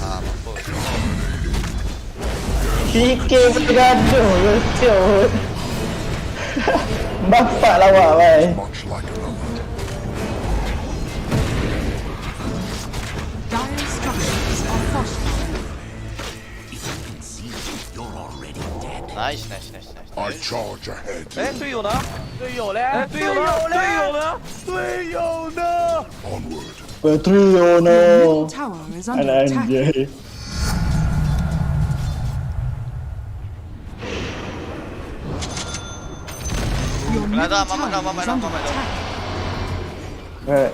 Mampus. Fikir bergaduh betul. Bapak lawak bhai. Much like another. Dire structures are fortified. Nice. I charge ahead. 队友呢？队友嘞？队友呢？ Onward. Patrio Your no. middle tower is under attack. Anjay. Your middle Mama, tower mama, is mama, under mama. attack. Right.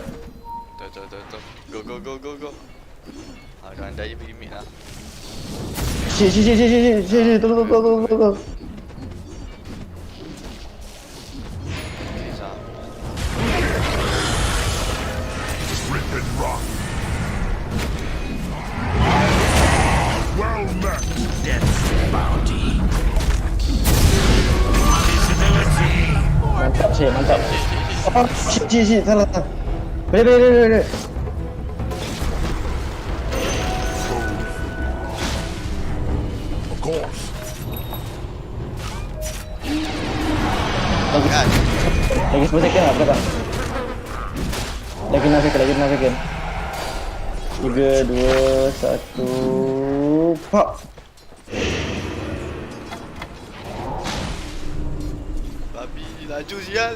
Go. Jangan daya pergi mid lah. Sini, tunggu. Please lah. Rip and run. Well met. Death's bounty. Visibility. Mantap. Oh, shit, salah. Boleh. Of course. Kan? Lagi 10 second lah, berapa? Lagi 6 second. 3, 2, 1. Pak. Babi, laju sial.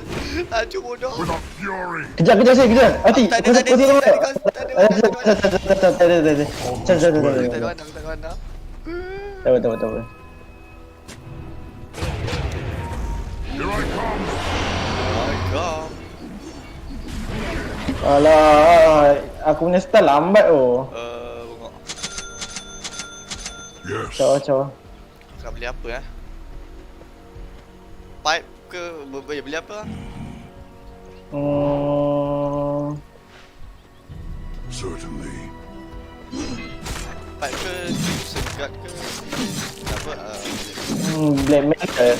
Laju bodoh. With a fury. Kejar. Hati. Tak ada. Tadi. Kita mana? Tak apa. Here I come. Kau. Alah, aku punya style lambat oh. Bengok. Yes. Cawa. Nak beli apa Pipe ke beli apa? Certainly. Pipe ke segat ke apa? Black metal.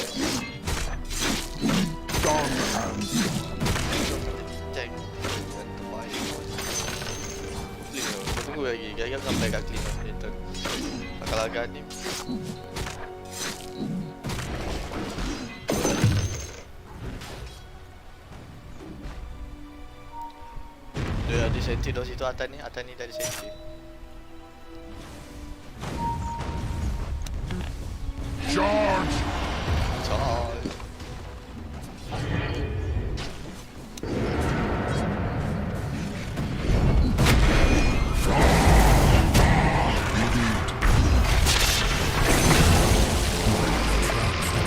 Done and Check. Clean tu. Kau tunggu lagi. Kira-kira sampai kat clean later. Kalau agak ni. Dia ada senti dah situ atas ni tak ada senti. charge. Charge.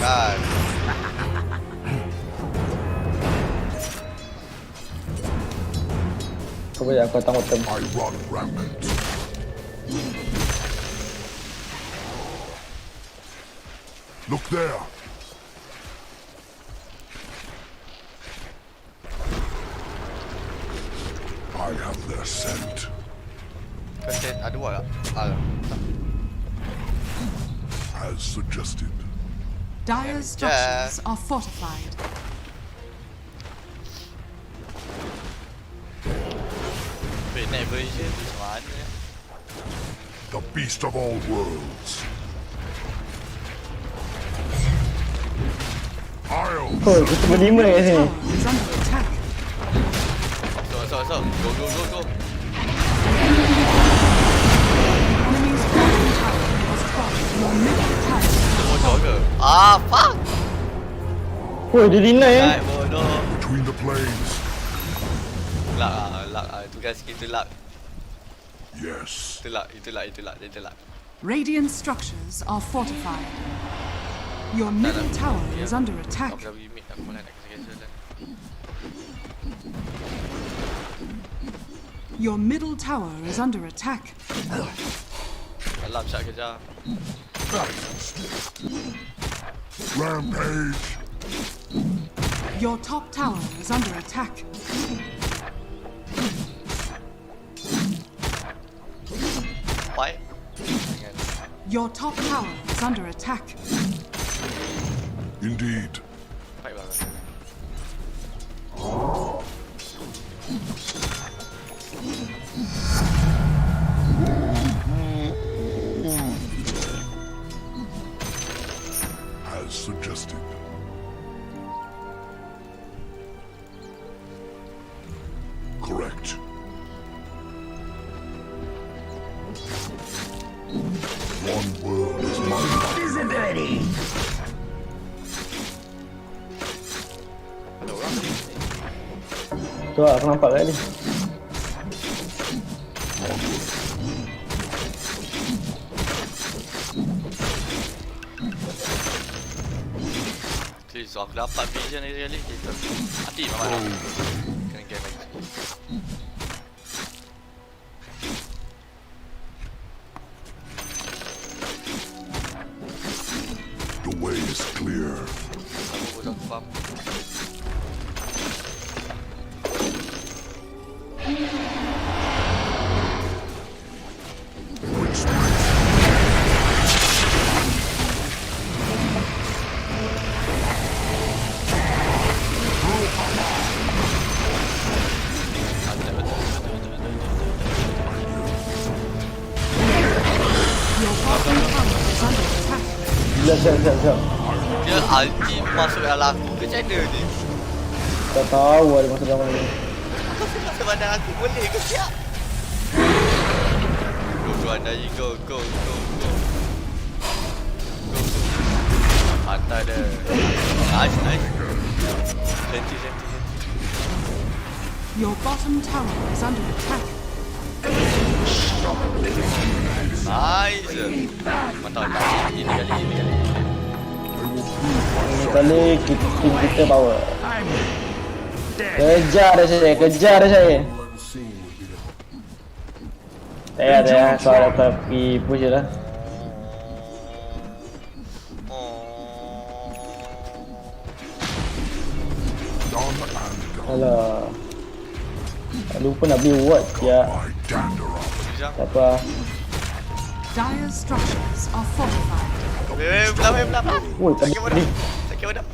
Kan. Kau boleh aku tangguh tem. I run rampant. Look there. I have their scent. Content ada buat tak? As suggested. Dire's structures are fortified. Wait, night version tu macam mana? The beast of all worlds. I'll Oh, kita berlima kat sini. Tower is under attack. So. Go. Enemy's bottom tower has fallen. Your middle tower. Bodoh ke? Ah, fuck! Oh, dia deny Night bodoh. between the planes. Luck lah. Itu kan skill tu luck. Yes. Itu luck. Radiant structures are fortified. Your middle tower is under attack. Kau pergi mid, aku malah nak cancel dah. Your middle tower is under attack. Alam syak kejar. Rampage. Your top tower is under attack. Fight. Your top tower is under attack. Indeed. Fight banget. Tu lah, aku nampak kat dia. Please, aku dapat vision ni sekali. Gitu. Mati Mamat. Kena game lagi. The way is clear. Aku pun aku faham. Your bottom tower is under attack. Siap. Dia ulti masuk dalam aku ke macam mana ni? Tak tahu ada masa dalam ni. Masa badan aku boleh ke siap? Go Andai, go. Hantar dia. Nice. Senti. Your bottom tower is under attack. Nice. Mantap. Ini kali. Ini kali tim kita power. Kejar dia saya. Saya kalau pergi push je lah. Alah. Lupa nak beli ward ya. Tak apa. Dire structures are fortified. Belah. Woi, tadi. Sakit badan.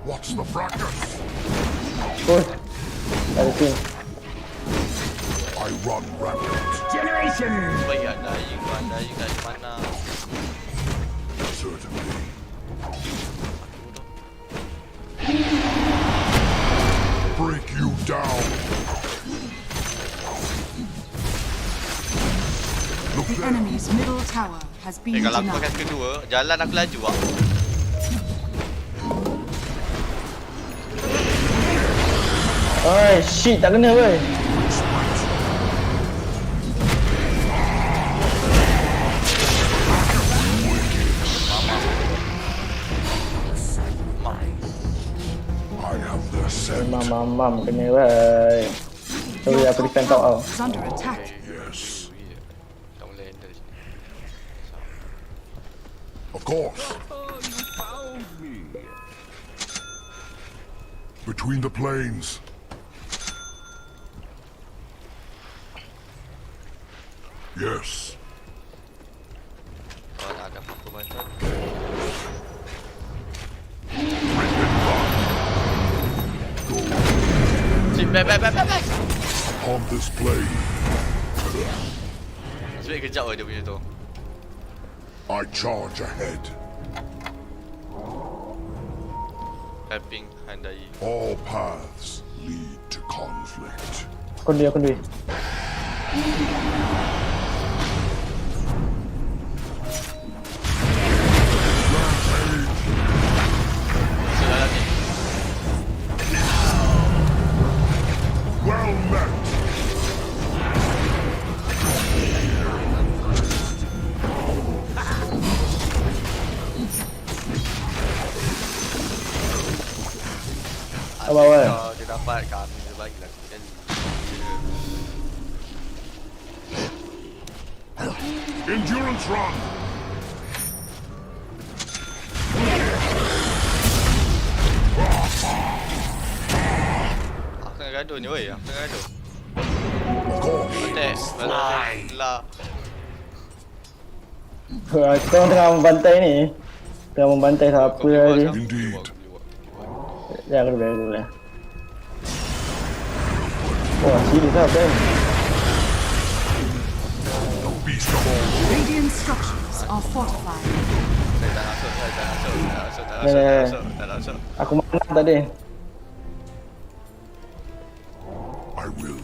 What's the fracas? Oh. Ada tim. I run rampant. Baik Andai kat mana? Certainly. Break you down. Look The there. enemy's middle tower has been Kalau aku pakai denied. kedua, jalan aku laju ah. Oi, shit, tak kena weh. I have the scent. Mam kena weh. Sorry, Your aku top defend top tower tau. is under attack. Yes, Tak boleh handle sini. of course. Between the plains. Yes. Oh, nak ada apa bantuan. Back. On this plane, Sebab kejap dia punya tu. I charge ahead. Helping Andai. All paths lead to conflict. Aku duit. Dalam ni. Well met. Apa? Kalau dia dapat kami dia bagilah sekali. Endurance run. Aku tengah gaduh ni weh, aku tengah gaduh. Of course. Attack. Lah. Kita orang tengah membantai ni. Tengah membantai siapa tadi. Indeed. Ya, aku boleh. Wah, serius lah Ben. The beast of all. Radiant structures are fortified. Saya tak masuk. Aku mana tadi. I will.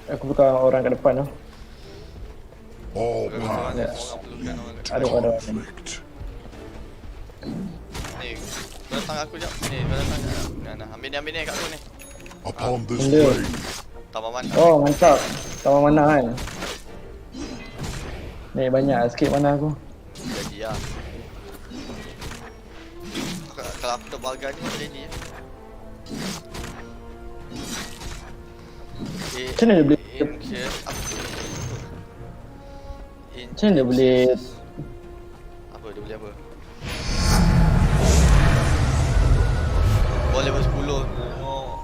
Aku buka orang kat depan tu. All paths lead to Aduh. conflict. Ni Kau datang aku jap. Ni, kau datang jap. Nah, ambil ni kat aku ni. Upon this Benda. blade, Tambah mana? Oh mantap. Tambah mana kan. Ni banyak sikit mana aku. Jadi lah. Kalau aku terbagai ni macam ni. Macam mana dia boleh Increase apa? Macam mana dia boleh Apa dia boleh apa? Boleh level 10. Oh.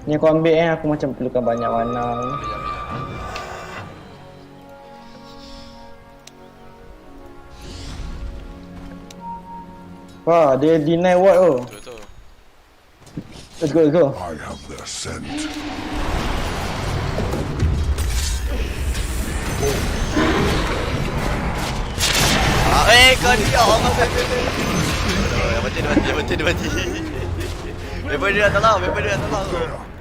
Ni aku ambil aku macam perlukan banyak warna. Ambil. Wah, dia deny what tu. Betul. Let's go. I have their scent. Kau dia orang dia mati. Member dia dah tolong.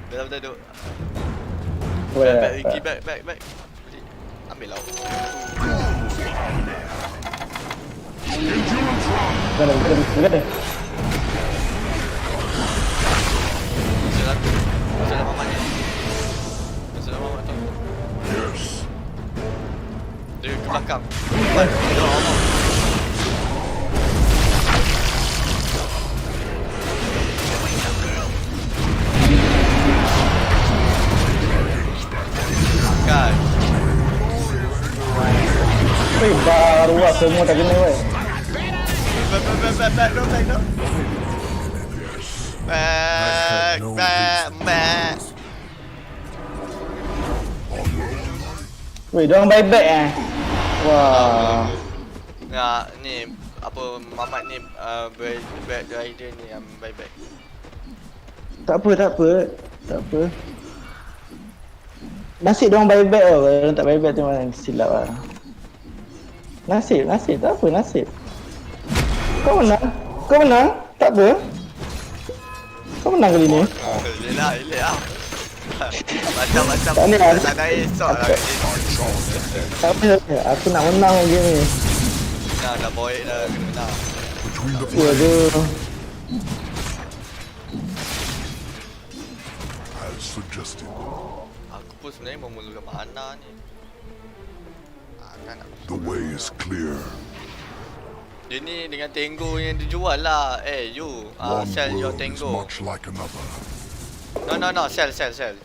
Dah duduk. Back. Ambil lah. Kena. Masalah mamat ni. Masalah mamat tu. Yes. Dia ke belakang. Dia orang. Kan. Weh, baru lah semua tak kena weh. Back. Weh, diorang buyback Wah. Nah, ni apa mamat ni back rider ni yang buyback. Tak apa. Nasib diorang buyback tau. Kalau diorang tak buyback tu memang silap lah. Nasib. Tak apa, nasib. Kau menang. Tak apa. Kau menang kali ni. Elak lah. Macam-macam Tak ni lah. tak ada esok lah. Tak apa. Aku nak menang game ni. Dah boy dah kena menang. Between the Waduh. as suggested. Aku pun sebenarnya memerlukan mana ni. Kan nak The way is clear. dia ni dengan Tango yang dijual lah. You One sell your world is Tango. much like another. No, sell.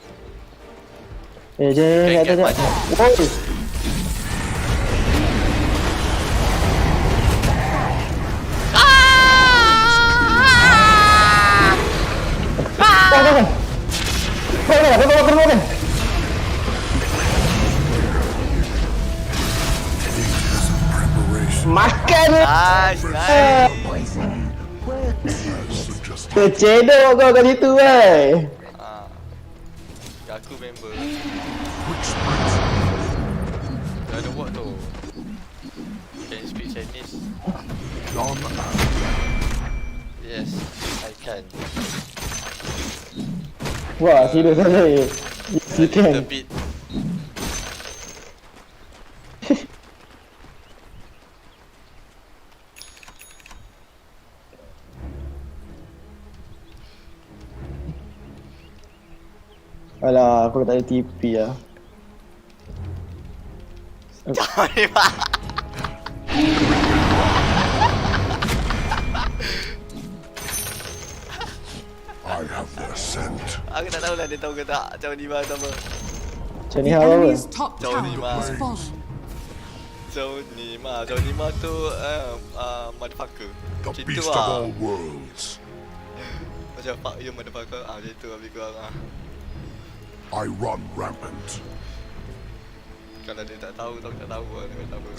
Jom. Get Ada. money. Woi. Kau. Preparation Makan. Nice. as suggested. Tercedok kau kat situ weh. Aku member. Quick sprint. Dah ada buat tu. Can you speak Chinese? On Yes, I can. Wah, serius saja. Yes, you A little can. bit. Alah, aku tak ada TP lah. Jangan ni pak. I have their scent. Aku tak tahulah dia tahu ke tak macam ni atau apa. Macam ni The hal apa? enemy's top Jauh tower ni, Mak. has fallen. Jauh ni mah tu motherfucker. The Macam tu beast of lah. all worlds. Macam fuck you motherfucker. Macam tu lebih kurang lah. I run rampant. Kalau dia tak tahu, tak tahu lah dia kata apa.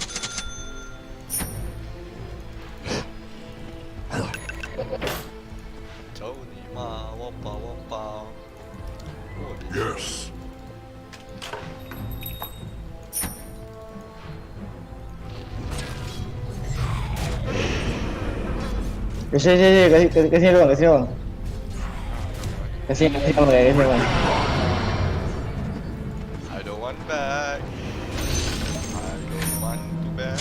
Jauh ni mah wampa. Oh, dia Yes. Kasih ruang. Kasih ruang. I don't want back. I don't want to back.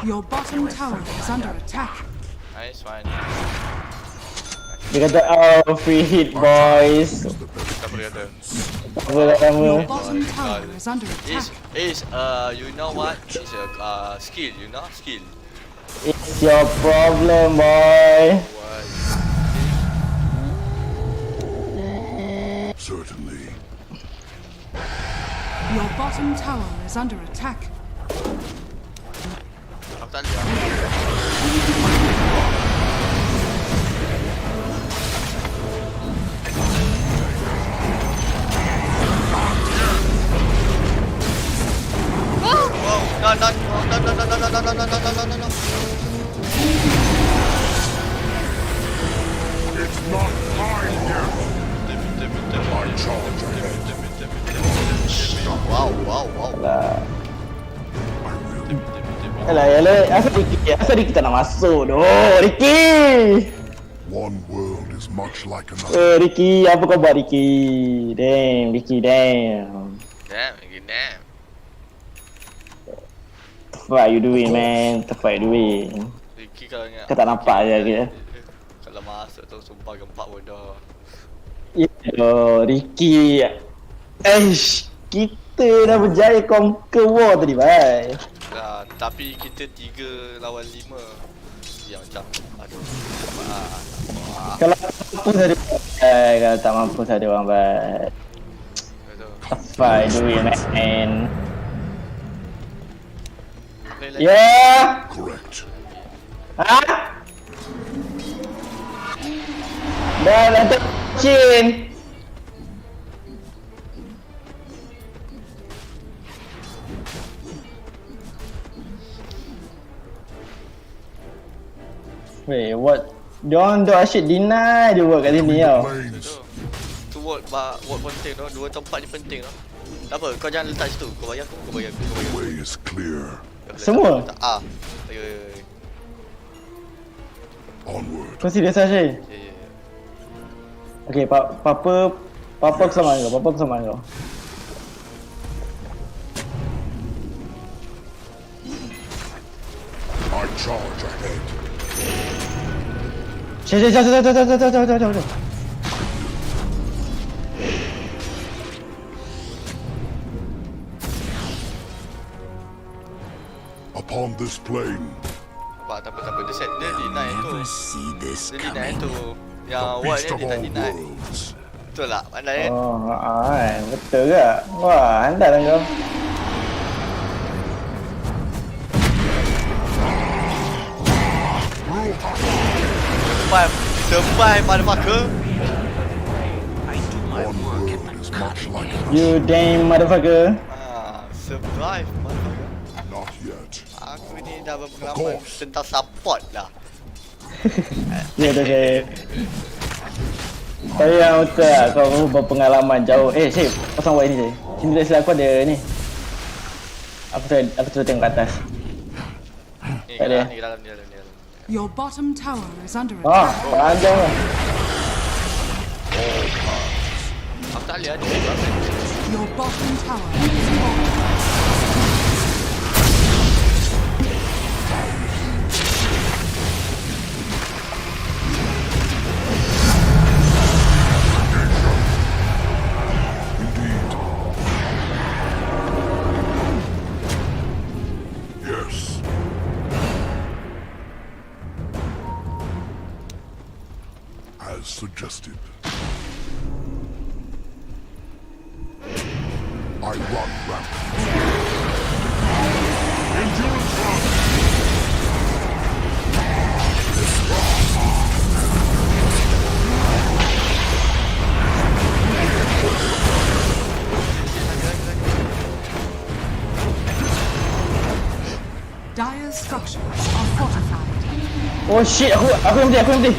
Your bottom tower is under attack. Nice one. Dia kata, oh, free hit, boys. Tak boleh kata. Apa lama. Your bottom tower is under attack. You know what? It's a skill, you know? Skill. It's your problem, boy. What? Certainly. Your bottom tower is under attack. Aku tak lihat. No, no, no, no, no, no, no, no, no, no, no, no, no. It's not mine yet. I charge ahead. Wow, wow, wow. Alah. I will. Alah, asal Ricky tak nak masuk doh, Ricky. One world is much like another. Ricky, apa kau buat, Ricky? Damn, Ricky, damn. Damn, damn. What you doing, man? What you doing? Ricky kalau ingat. Kau tak nampak je kita. Kalau masuk tu sumpah gempak bodoh. Yo, Ricky. Kita dah berjaya conquer war tadi, bye. Nah, tapi kita 3 lawan 5. Ya macam aduh. Kalau mampu saja, kalau tak mampu saja orang, bye. Betul. What you doing, man? Play Yeah. Correct. Ha? Dah lantai Chin. Wait, what? Diorang asyik deny dia buat kat sini tau. Lanes. Tu word penting tu, 2 tempat ni penting tu. Tak apa, kau jangan letak situ. Kau bayar aku, kau bayar aku, kau bayar aku. Way is clear. Semua? Ah. Ya. Onward. Kau serius lah Syed? Ya. Okay, Papa sama kau, Papa sama kau. I charge ahead. Jauh. Upon this plane, Tak apa. Dia deny tu. See this Dia deny tu. the Yang beast white of ni dia tak all deny. worlds. Betul tak? Pandai kan? Oh, betul ke? Wah, handal lah kau. Terbai motherfucker. One world is much like another. You damn motherfucker. Survive motherfucker. Not yet. Aku ni dah berpengalaman tentang support lah. Ya dah Syed. Tapi yang betul lah, kau berpengalaman jauh. Syed, pasang white ni Syed. Sini dah silap aku ada ni. Aku tu tengok kat atas. Ni Tak ada. ke dalam ni. Your bottom tower is under Ah, attack. panjang lah. Aku tak lihat dia. Your bottom tower is falling. Indeed. Yes. As suggested. I run rampant. Endurance run. Dire structures are fortified. Oh shit, aku yang mati.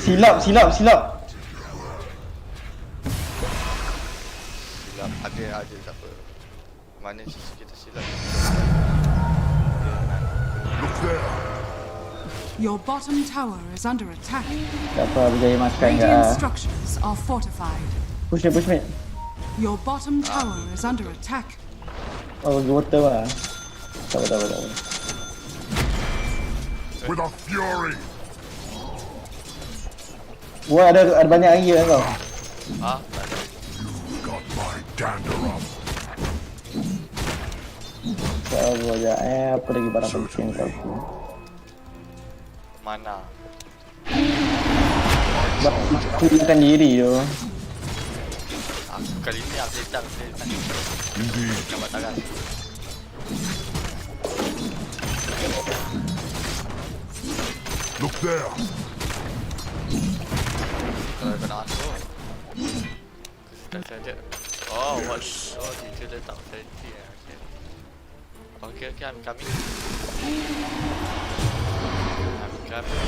Silap. Silap ada tak apa. Mana sisi kita silap. Look there. Your bottom tower is under attack. Tak apa, berjaya makan ke. Radiant structures are fortified. Push mate. Your bottom tower is under attack. Oh, bagi water lah. Tak apa. with a fury. Wah, ada banyak lagi kan kau. Ah, tak ada. You've got my dander up. Sabar je. Apa lagi barang penting kat aku? Mana? Aku hilangkan diri tu. Aku kali ni aku letak Indeed. nampak tangan. Look there. Kalau kau nak masuk. Kita saja. Oh, what? Oh, dia letak safety ya. Okay, I'm coming. I'm coming.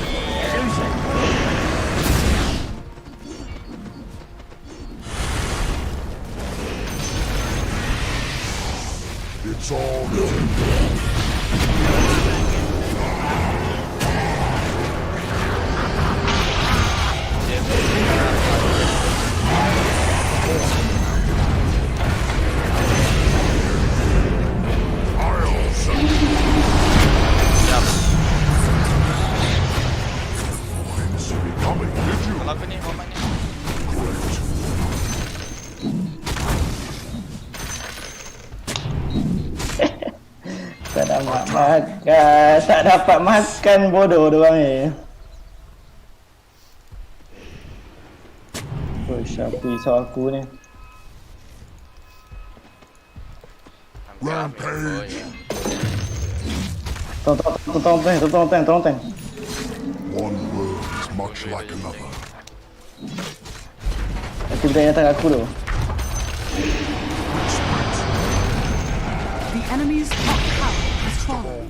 It's all good. Coming, did you? Kalau aku ni, Muhammad ni. Tak dapat makan. Tak dapat makan bodoh diorang ni. Oh, siapa risau aku ni? I'm coming, boy. Tolong tank. One world is much like another. Nanti benda datang aku tu. The enemy's top tower has fallen.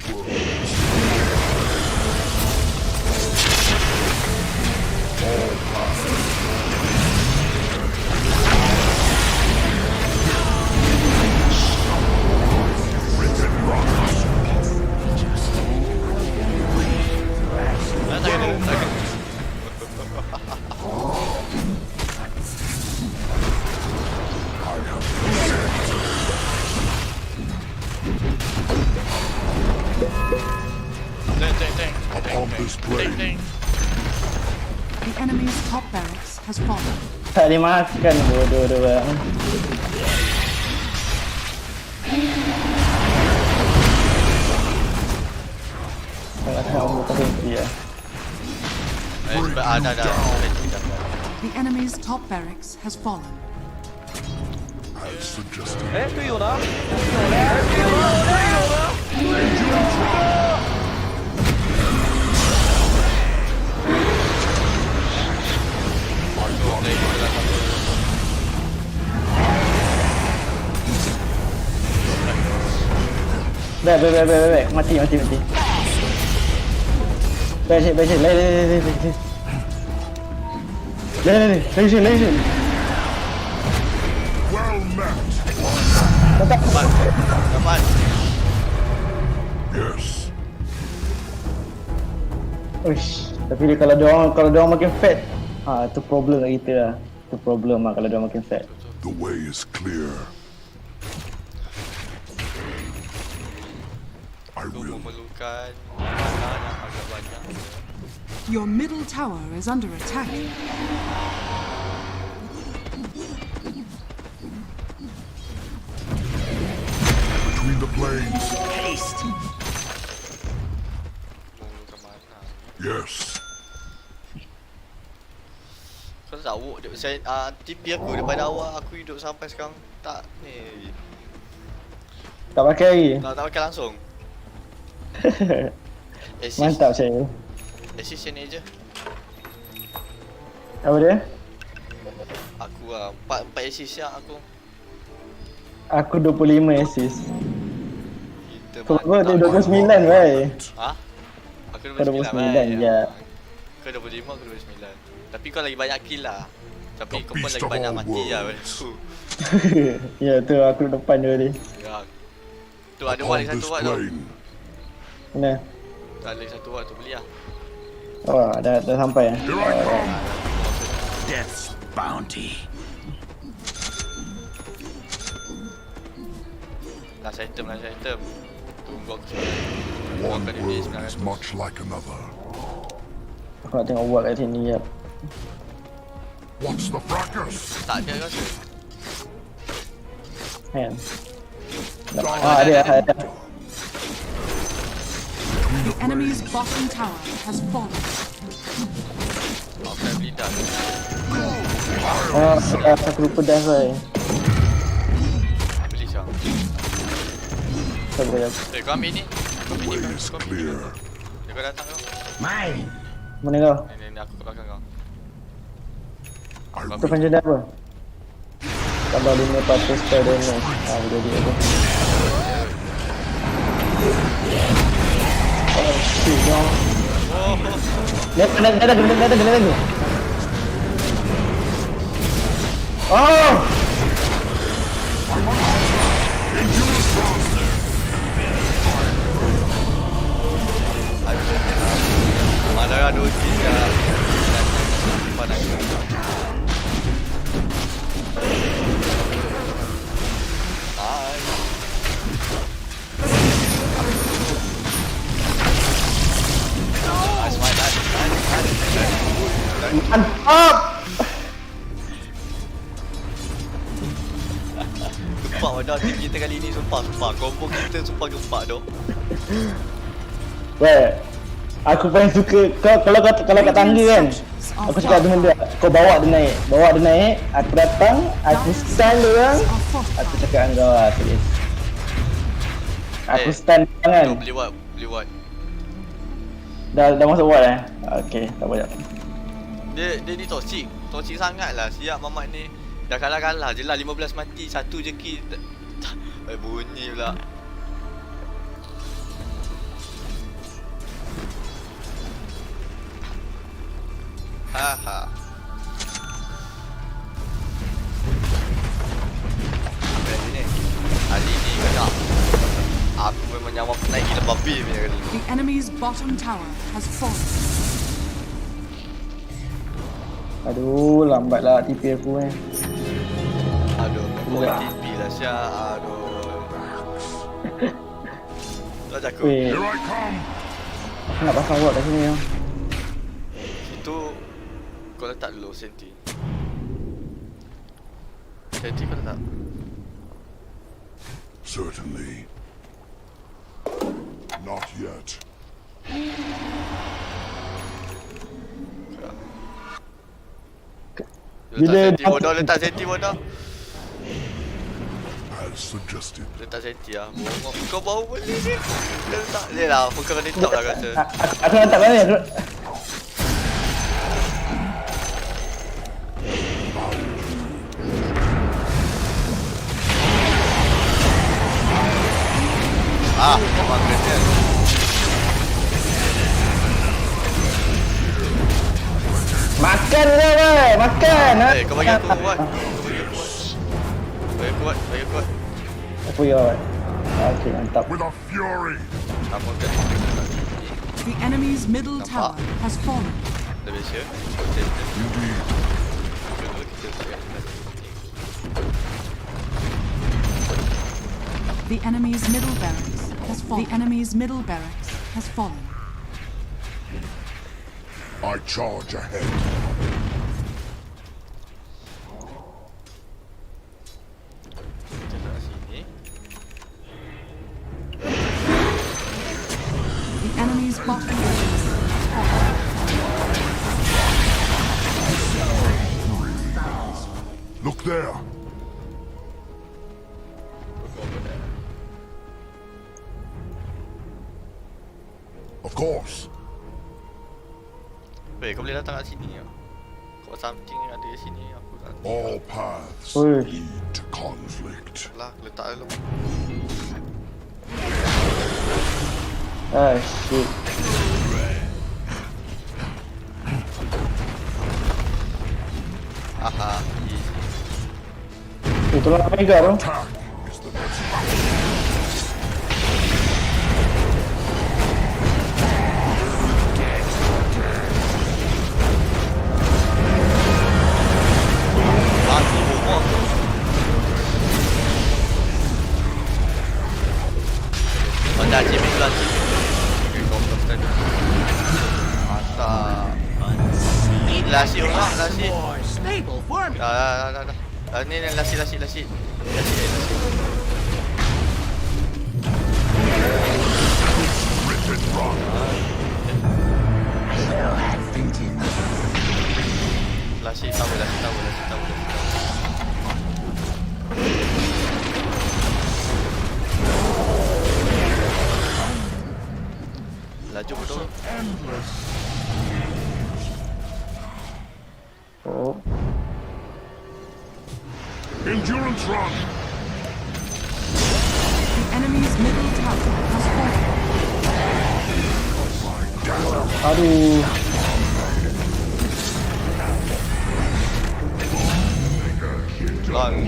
Upon this plane, The enemy's top barracks has fallen. Tak boleh makan bodoh diorang. Kalau kamu tak berhenti ya. Ada. The enemy's top barracks has fallen. as suggested. 哎，队友呢？队友呢？ Baik. Mati. Baik. Lagi. Well met. Dapat. Yes. Uish, tapi kalau diorang makin fat, tu problem kat kita lah. Tu problem lah kalau diorang makin fat. The way is clear. I Aku will. memerlukan makanan yang agak banyak. Your middle tower is under attack. Between the planes. Memerlukan mana? Yes. Kau tahu saya TV aku daripada awal aku hidup sampai sekarang tak ni. Tak pakai lagi. Tak pakai langsung. Assist. Mantap saya. Assist sini je. Apa dia? Aku 4 assist ya aku. Aku 25 assist. Kita Kau dia 29 bhai. Ha? Aku Kau 29 je. Kau 25 aku 29. Tapi kau lagi banyak kill lah. Tapi The kau pun beast lagi of banyak all mati lah worlds. tu. Ya tu aku depan dia tadi. Ya. Tu ada wall Upon lagi this satu wall tu. plane. Mana? Tak ada lagi satu wall tu beli lah. Oh, dah sampai eh. Here I come. Death's bounty. Last item. Tunggu aku sebentar. One Bukan world ini is much like another. Aku nak tengok buat kat sini ya. What's the fracas? Tak ada rasa. Kan. Ada. The enemy's bottom tower has fallen. Aku dah beli dah. Aku lupa dah saya. Beli siapa? Sabar. Kau ambil ni. Kau ambil ni. Way is Kau ambil ni. clear. Kau datang kau. Mana kau? Ni aku kat belakang kau. I Kau panjang dah apa? Tambah 5% spare damage. Jadi apa? Oh shit, no. Lihat kena lagi. Oh! Mana ada uji dah. Panas. Mantap! Gempak dah tim kita kali ni sumpah. Combo kita sumpah gempak dah. Weh, aku paling suka kau kalau kat tangga kan. Aku cakap dengan dia, kau bawa dia naik, aku datang, aku stand dia orang, aku cakap dengan kau lah, serius. Aku stand dia kan. Beli what. Dah masuk ward Okay, tak payah. Dia ni toxic sangat lah. Siap mamat ni. Dah kalah je lah 15 mati. Satu je kill. Bunyi pula. Haha. Hari ni kena. Aku memang nyawa naik gila babi punya kali. The enemy's bottom tower has fallen. Aduh, lambatlah TP aku Aduh, aku TP lah Syah. Aduh. Tak jago. Weh, Here I come. aku nak pasang ward kat sini ya. Itu kau letak dulu senti. Senti kau letak. Certainly. Not yet. Letak senti bodoh. As suggested. Letak senti lah. Bongok. Kau baru beli ni. Letak ni lah. Kau kena top lah kata. Aku letak mana ni? Memang kena. Makan dia weh, makan. Kau bagi aku buat. Bagi kuat. Aku ya. Okay, mantap. With a fury. Apa kau The enemy's middle tower has fallen. dah biasa. Indeed. The enemy's middle barracks has fallen. The enemy's middle barracks has fallen. I charge ahead. The enemy's bottom barracks has fallen. Look there. Of course. Weh, kau boleh datang kat sini ya. Kau something yang ada di sini aku tak. All paths Oi. lead to conflict. Lah, letak dulu. Ah, shit. Aha, easy. Tolong apa juga tu? Attack is the next. Aku bohong. Pada Jimmy kelas Mantap. Lasi orang, lasi. Boy, stable for me. Dah. Ni lasi. Lasi tahu. Laju betul. Oh. Endurance run. The enemy's middle tower has fallen. Aduh. Long.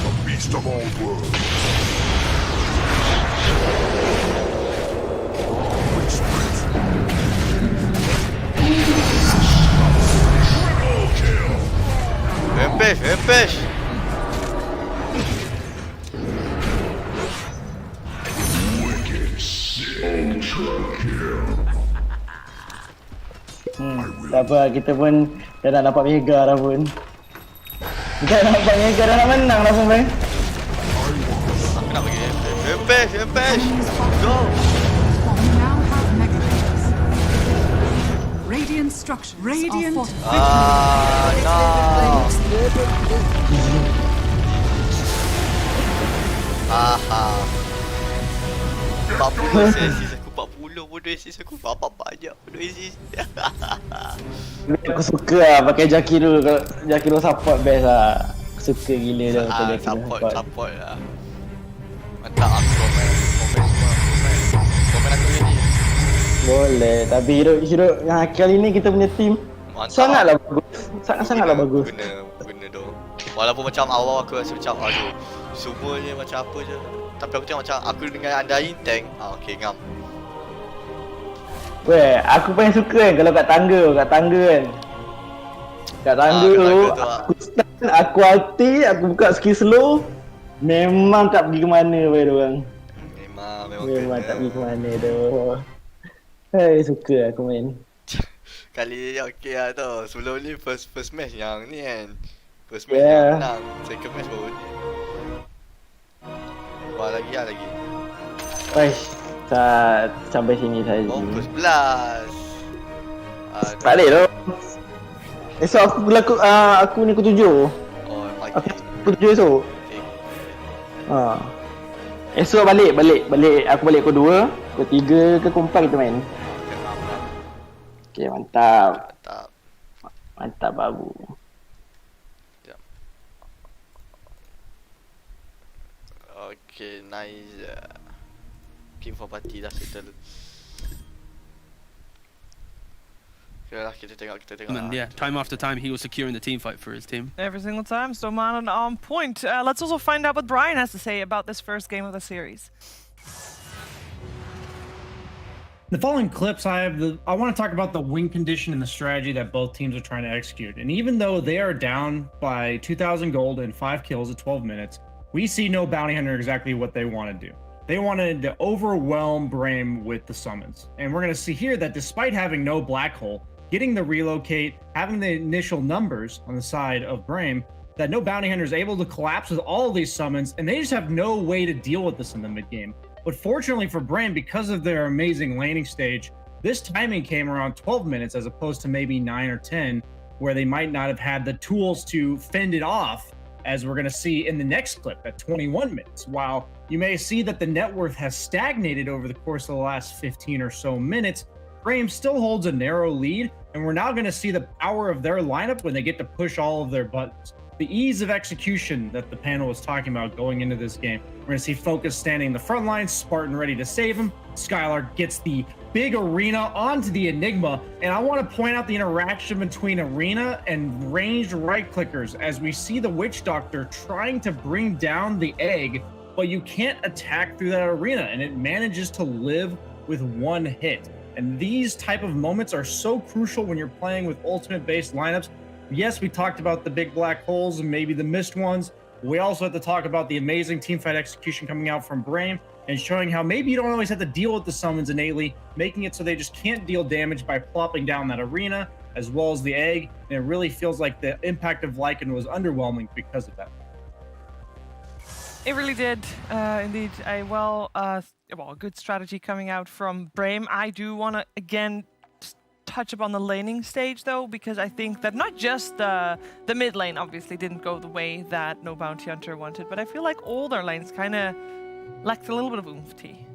The beast of all worlds. Rampage. Tak apa, kita pun dah nak dapat mega dah pun. Kita dah dapat mega, dah nak menang dah pun, bang. Aku nak pergi Rampage. Go. We now have mega base. Radiant structures are fortified. No. Aha. 40 assist aku, 40 pun assist aku. Berapa banyak pun assist. Aku suka lah pakai Jakiro. Jakiro support best lah. Aku suka gila dia pakai Jakiro Support lah. Mantap aku komen semua. Komen aku ni. Boleh, tapi hero yang kali ni kita punya team Mantap. sangatlah bagus. Sangatlah bagus. Guna tu. Walaupun macam awal aku rasa macam aduh, semuanya macam apa je. Tapi aku tengok macam aku dengan Andain tank. Okey ngam. Weh, aku paling suka kan kalau kat tangga kan. Kat tangga tu, aku stun, aku ulti, aku buka skill slow. Memang tak pergi ke mana weh diorang. Memang tak pergi ke mana tu. Hei, suka aku main. Kali ni okey lah tu. Sebelum ni first match yang ni kan. First match yang menang. Second match baru ni. Wah lagi. Wais, sampai sini saja. Oh, pukul 11. Tak boleh tu. Esok aku ni pukul 7. Oh, pagi. Aku pukul 7 esok. Okay. Esok balik. Aku balik pukul 2, pukul 3 ke pukul 4 kita main. Okay, mantap babu. Sekejap. Okay, nice. King for party dah settle. Okay lah, kita tengok And yeah, time after time he was securing the team fight for his team. Every single time, Stomanen on point. Let's also find out what Brian has to say about this first game of the series. The following clips, I want to talk about the win condition and the strategy that both teams are trying to execute. And even though they are down by 2,000 gold and 5 kills at 12 minutes, we see no bounty hunter exactly what they want to do. They wanted to overwhelm Brame with the summons. And we're going to see here that despite having no black hole, getting the relocate, having the initial numbers on the side of Brame, that no bounty hunter is able to collapse with all of these summons, and they just have no way to deal with this in the mid game. But fortunately for Brand, because of their amazing laning stage, this timing came around 12 minutes as opposed to maybe 9 or 10, where they might not have had the tools to fend it off, as we're going to see in the next clip at 21 minutes. While you may see that the net worth has stagnated over the course of the last 15 or so minutes, Brame still holds a narrow lead, and we're now going to see the power of their lineup when they get to push all of their buttons. The ease of execution that the panel was talking about going into this game. We're going to see Focus standing in the front line, Spartan ready to save him. Skylar gets the big Arena onto the Enigma, and I want to point out the interaction between Arena and ranged right clickers as we see the Witch Doctor trying to bring down the egg, but you can't attack through that Arena, and it manages to live with one hit. And these type of moments are so crucial when you're playing with ultimate based lineups. Yes, we talked about the big black holes and maybe the missed ones, We also have to talk about the amazing teamfight execution coming out from Brame and showing how maybe you don't always have to deal with the summons innately, making it so they just can't deal damage by plopping down that arena as well as the egg. And it really feels like the impact of Lycan was underwhelming because of that. It really did, indeed. A good strategy coming out from Brame. I do want to again touch upon the laning stage though, because I think that not just the mid lane obviously didn't go the way that No Bounty Hunter wanted, but I feel like all their lanes kind of lacked a little bit of oomph.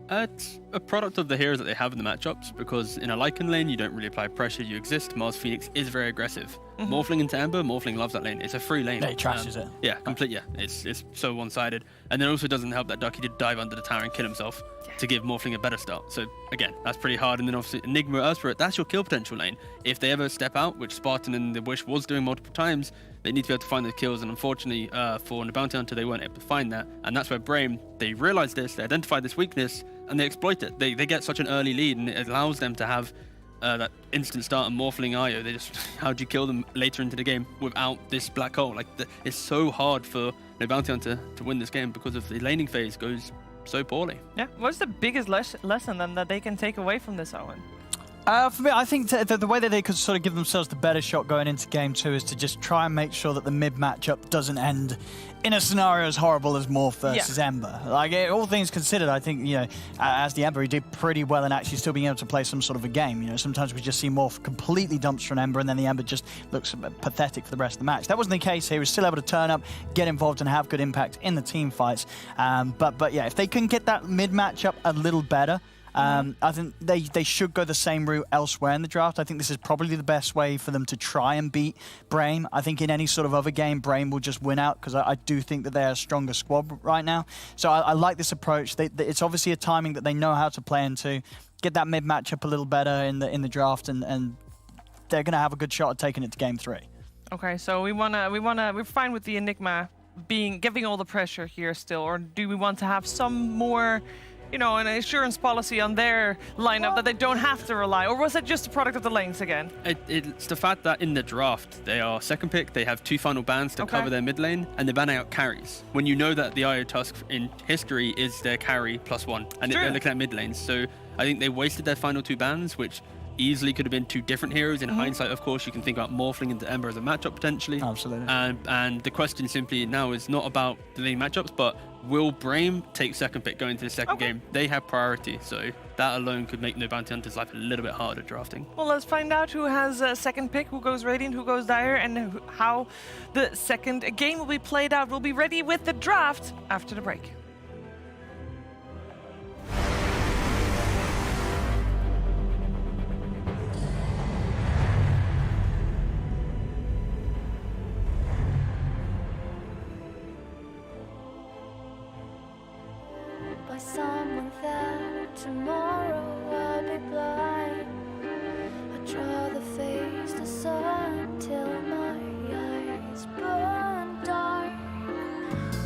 It's a product of the heroes that they have in the matchups, because in a Lycan lane, you don't really apply pressure, you exist. Mars Phoenix is very aggressive. Morphling into Ember, Morphling loves that lane. It's a free lane. Yeah, he trashes it. Yeah, completely. Yeah, it's so one-sided. And then also doesn't help that Ducky did dive under the tower and kill himself to give Morphling a better start. So again, that's pretty hard. And then obviously Enigma, Urspirit, that's your kill potential lane. If they ever step out, which Spartan and the Wish was doing multiple times, they need to be able to find those kills. And unfortunately for the Bounty Hunter, they weren't able to find that. And that's where Brame, they realized this, they identified this weakness, and they exploit it. They get such an early lead, and it allows them to have that instant start and Morphling IO. They just, how do you kill them later into the game without this black hole? Like, it's so hard for No Bounty Hunter to win this game because of the laning phase goes so poorly. Yeah, what's the biggest lesson then that they can take away from this, Owen? For me, I think the way that they could sort of give themselves the better shot going into Game 2 is to just try and make sure that the mid matchup doesn't end in a scenario as horrible as Morph versus Ember. Like, all things considered, I think, as the Ember, he did pretty well in actually still being able to play some sort of a game. Sometimes we just see Morph completely dumpster an Ember, and then the Ember just looks pathetic for the rest of the match. That wasn't the case here. He was still able to turn up, get involved, and have good impact in the team fights. But yeah, if they can get that mid matchup a little better, I think they should go the same route elsewhere in the draft. I think this is probably the best way for them to try and beat Brame. I think in any sort of other game, Brame will just win out, because I do think that they're a stronger squad right now. So I like this approach. It's obviously a timing that they know how to play into. Get that mid matchup a little better in the draft, and they're going to have a good shot at taking it to Game 3. Okay, so we're fine with the Enigma giving all the pressure here still, or do we want to have some more, an assurance policy on their lineup that they don't have to rely? Or was it just a product of the lanes again? It's the fact that in the draft, they are second pick, they have 2 final bans to cover their mid lane, and they're banning out carries. When you know that the IO Tusk in history is their carry +1, and they're looking at mid lanes. So I think they wasted their final 2 bans, which easily could have been 2 different heroes. In hindsight, of course, you can think about Morphling into Ember as a matchup potentially. Absolutely. And the question simply now is not about the lane matchups, but will Brame take second pick going into the second game? They have priority, so that alone could make No Bounty Hunter's life a little bit harder drafting. Well, let's find out who has a second pick, who goes Radiant, who goes Dire, and how the second game will be played out. We'll be ready with the draft after the break. By someone there, tomorrow I'll be blind. I draw the face, the sun, till my eyes burn dark.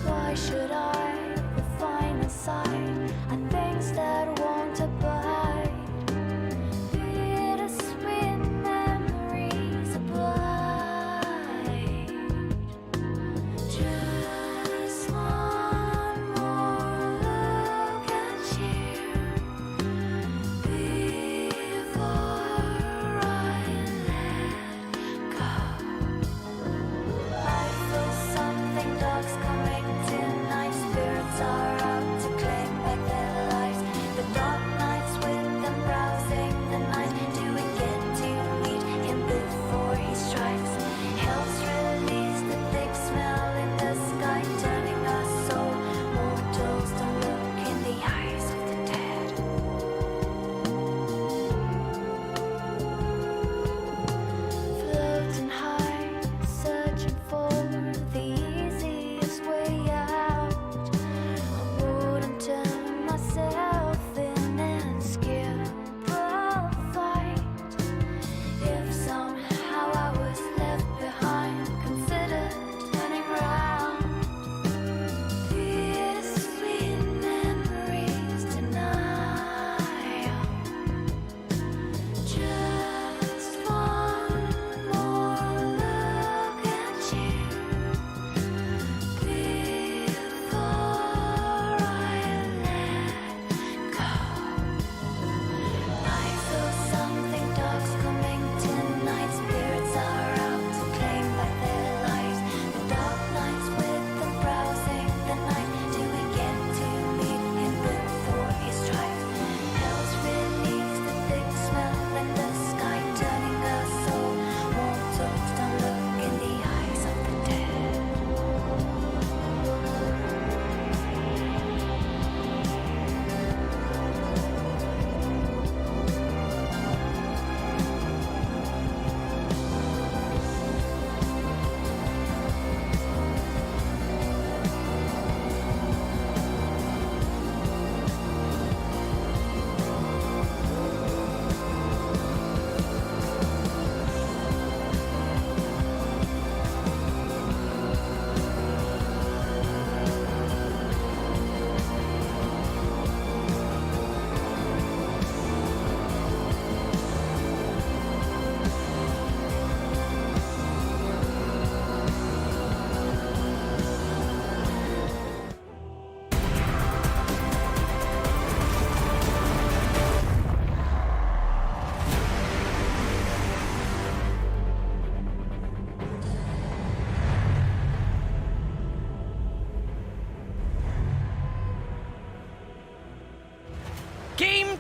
Why should I refine inside and things that won't abide? Bittersweet memories abide. Just one more look at you before I let go. I feel something dark's coming tonight. Spirits are out to claim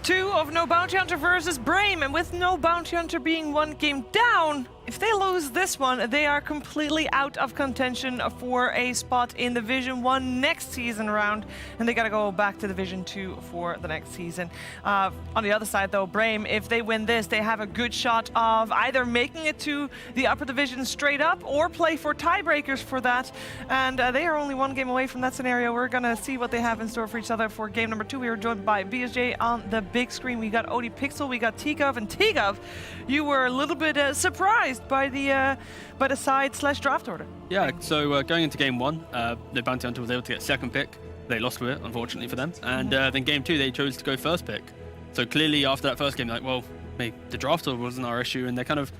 2 of No Bounty Hunter versus Brame, and with No Bounty Hunter being 1 game down, if they lose this one, they are completely out of contention for a spot in Division 1 next season round, and they gotta go back to Division 2 for the next season. On the other side though, Brame, if they win this, they have a good shot of either making it to the upper division straight up or play for tiebreakers for that, and they are only 1 game away from that scenario. We're gonna see what they have in store for each other for game number 2. We are joined by BSJ on the big screen. We got Odie Pixel, we got T-Gov, and T-Gov, you were a little bit surprised by the side/draft order. Yeah, so going into game 1, the Bounty Hunter was able to get 2nd pick. They lost with it, unfortunately for them. And then game 2, they chose to go 1st pick. So clearly after that first game, like, well, maybe the draft order wasn't our issue. And they're kind of,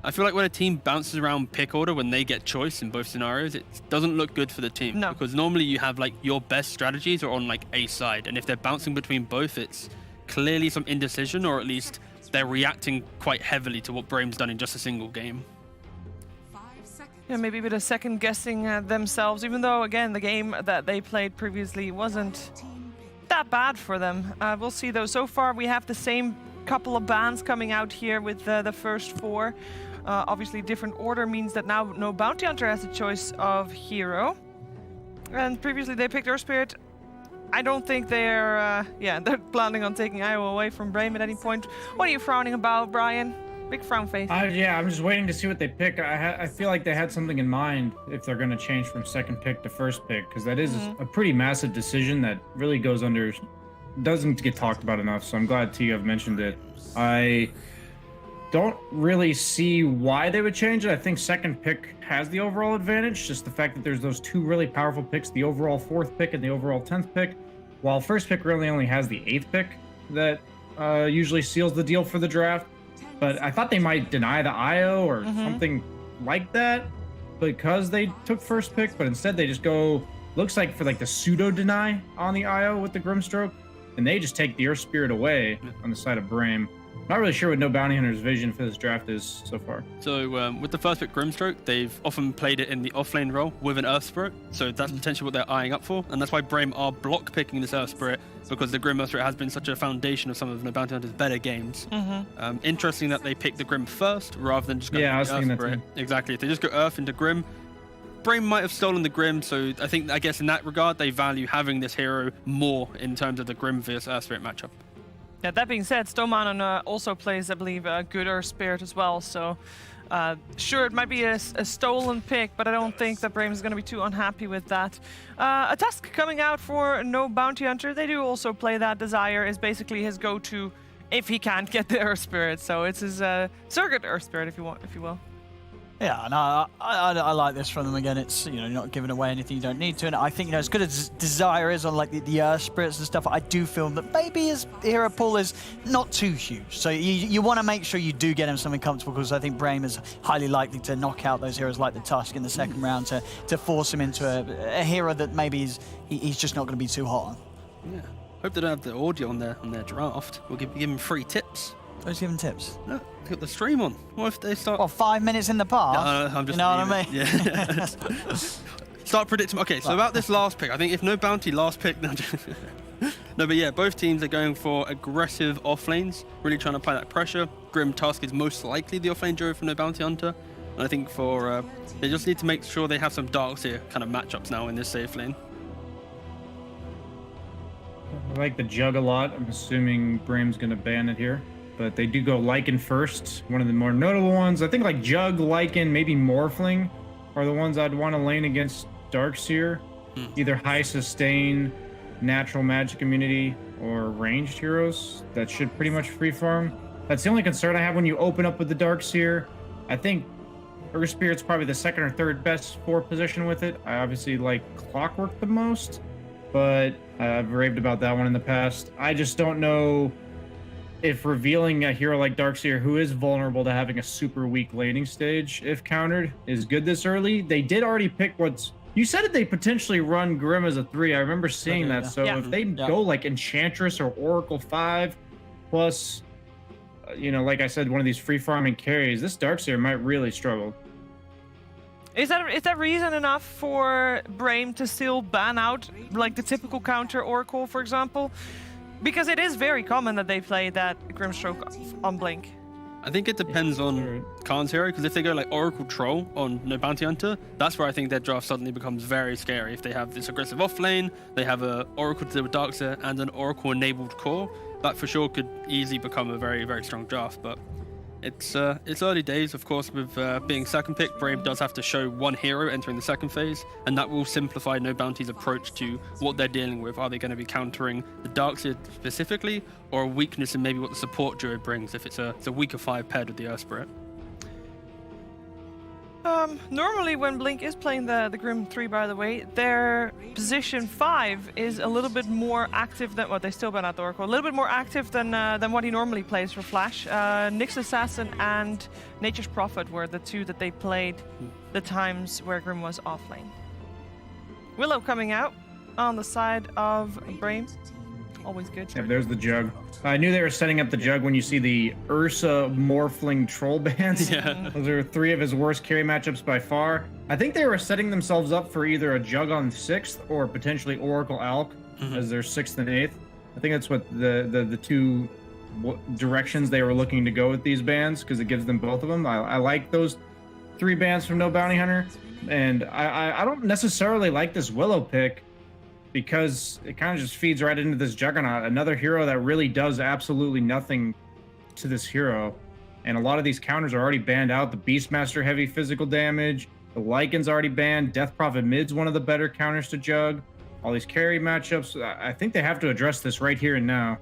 I feel like when a team bounces around pick order, when they get choice in both scenarios, it doesn't look good for the team. No. Because normally you have like your best strategies are on like a side. And if they're bouncing between both, it's clearly some indecision, or at least they're reacting quite heavily to what Brame's done in just a single game. Yeah, maybe a bit of second guessing themselves, even though, again, the game that they played previously wasn't that bad for them. We'll see, though. So far, we have the same couple of bans coming out here with the first 4. Obviously, different order means that now No Bounty Hunter has a choice of hero. And previously, they picked Earth Spirit. I don't think they're planning on taking Iowa away from Brame at any point. What are you frowning about, Brian? Big frown face. Yeah, I'm just waiting to see what they pick. I feel like they had something in mind if they're going to change from 2nd pick to 1st pick, because that is a pretty massive decision that really doesn't get talked about enough. So I'm glad T-Gov mentioned it. I don't really see why they would change it. I think 2nd pick has the overall advantage, just the fact that there's those 2 really powerful picks, the overall 4th pick and the overall 10th pick, while 1st pick really only has the 8th pick that usually seals the deal for the draft. But I thought they might deny the IO or something like that because they took 1st pick, but instead they just go, looks like for like the pseudo deny on the IO with the Grimstroke, and they just take the Earth Spirit away on the side of Brame. Not really sure what No Bounty Hunter's vision for this draft is so far. So with the 1st pick Grimstroke, they've often played it in the offlane role with an Earth Spirit. So that's potentially what they're eyeing up for. And that's why Brame are block picking this Earth Spirit, because the Grim Earth Spirit has been such a foundation of some of No Bounty Hunter's better games. Interesting that they picked the Grim first rather than just going I was Earth thinking Spirit. that too. Exactly. If they just go Earth into Grim, Brame might have stolen the Grim, so I guess in that regard, they value having this hero more in terms of the Grim versus Earth Spirit matchup. Yeah, that being said, Stomanon also plays, I believe, a good Earth Spirit as well, so sure, it might be a stolen pick, but I don't think that Brame is going to be too unhappy with that. A Tusk coming out for No Bounty Hunter. They do also play that. Desire is basically his go-to if he can't get the Earth Spirit, so it's his surrogate Earth Spirit, if you will. Yeah, no, I like this from them again. It's, you're not giving away anything you don't need to, and I think, as good as Desire is on like the Earth Spirits and stuff, I do feel that maybe his hero pool is not too huge. So you want to make sure you do get him something comfortable, because I think Brame is highly likely to knock out those heroes like the Tusk in the 2nd round to force him into a hero that maybe he's just not going to be too hot on. Yeah, hope they don't have the audio on their draft. We'll give him free tips. Who's giving tips? No, got the stream on. What if they start? 5 minutes in the past? No, I'm just. You know what I mean? Yeah. Start predicting. Okay, so about this last pick, I think if No Bounty last pick, no, but yeah, both teams are going for aggressive off lanes, really trying to apply that pressure. Grim Tusk is most likely the off lane duo for No Bounty Hunter, and I think for they just need to make sure they have some Darkseer kind of matchups now in this safe lane. I like the Jug a lot. I'm assuming Brame's going to ban it here. But they do go Lycan first. One of the more notable ones. I think like Jug, Lycan, maybe Morphling are the ones I'd want to lane against Darkseer. Either high sustain, natural magic immunity, or ranged heroes. That should pretty much free farm. That's the only concern I have when you open up with the Darkseer. I think Earth Spirit's probably the 2nd or 3rd best 4 position with it. I obviously like Clockwork the most, but I've raved about that one in the past. I just don't know if revealing a hero like Darkseer, who is vulnerable to having a super weak laning stage if countered, is good this early. They did already pick what's... You said that they potentially run Grim as a 3. I remember seeing that. So if they go like Enchantress or Oracle 5, plus, like I said, one of these free farming carries, this Darkseer might really struggle. Is that reason enough for Brame to still ban out like the typical counter Oracle, for example? Because it is very common that they play that Grimstroke on Blink. I think it depends on Khan's hero, because if they go like Oracle Troll on No Bounty Hunter, that's where I think their draft suddenly becomes very scary. If they have this aggressive offlane, they have a Oracle to do with Darkseer and an Oracle enabled core, that for sure could easily become a very, very strong draft. But it's early days, of course, with being second pick. Brave does have to show one hero entering the second phase, and that will simplify No Bounty's approach to what they're dealing with. Are they going to be countering the Darkseer specifically, or a weakness in maybe what the support duo brings if it's a weaker 5 paired with the Earth Spirit? Normally when Blink is playing the Grim 3, by the way, their position 5 is a little bit more active than, well, they still ban out the Oracle, a little bit more active than what he normally plays for Flash. Nyx Assassin and Nature's Prophet were the two that they played the times where Grim was offlane. Willow coming out on the side of Brame. Always good. Yeah, there's the Jug. I knew they were setting up the Jug when you see the Ursa Morphling Troll bands. Yeah. Those are 3 of his worst carry matchups by far. I think they were setting themselves up for either a Jug on 6th or potentially Oracle Alk as their 6th and 8th. I think that's what the two directions they were looking to go with these bands, because it gives them both of them. I like those 3 bands from No Bounty Hunter, and I don't necessarily like this Willow pick, because it kind of just feeds right into this Juggernaut, another hero that really does absolutely nothing to this hero. And a lot of these counters are already banned out. The Beastmaster heavy physical damage, the Lycan's already banned, Death Prophet mid's one of the better counters to Jug. All these carry matchups, I think they have to address this right here and now.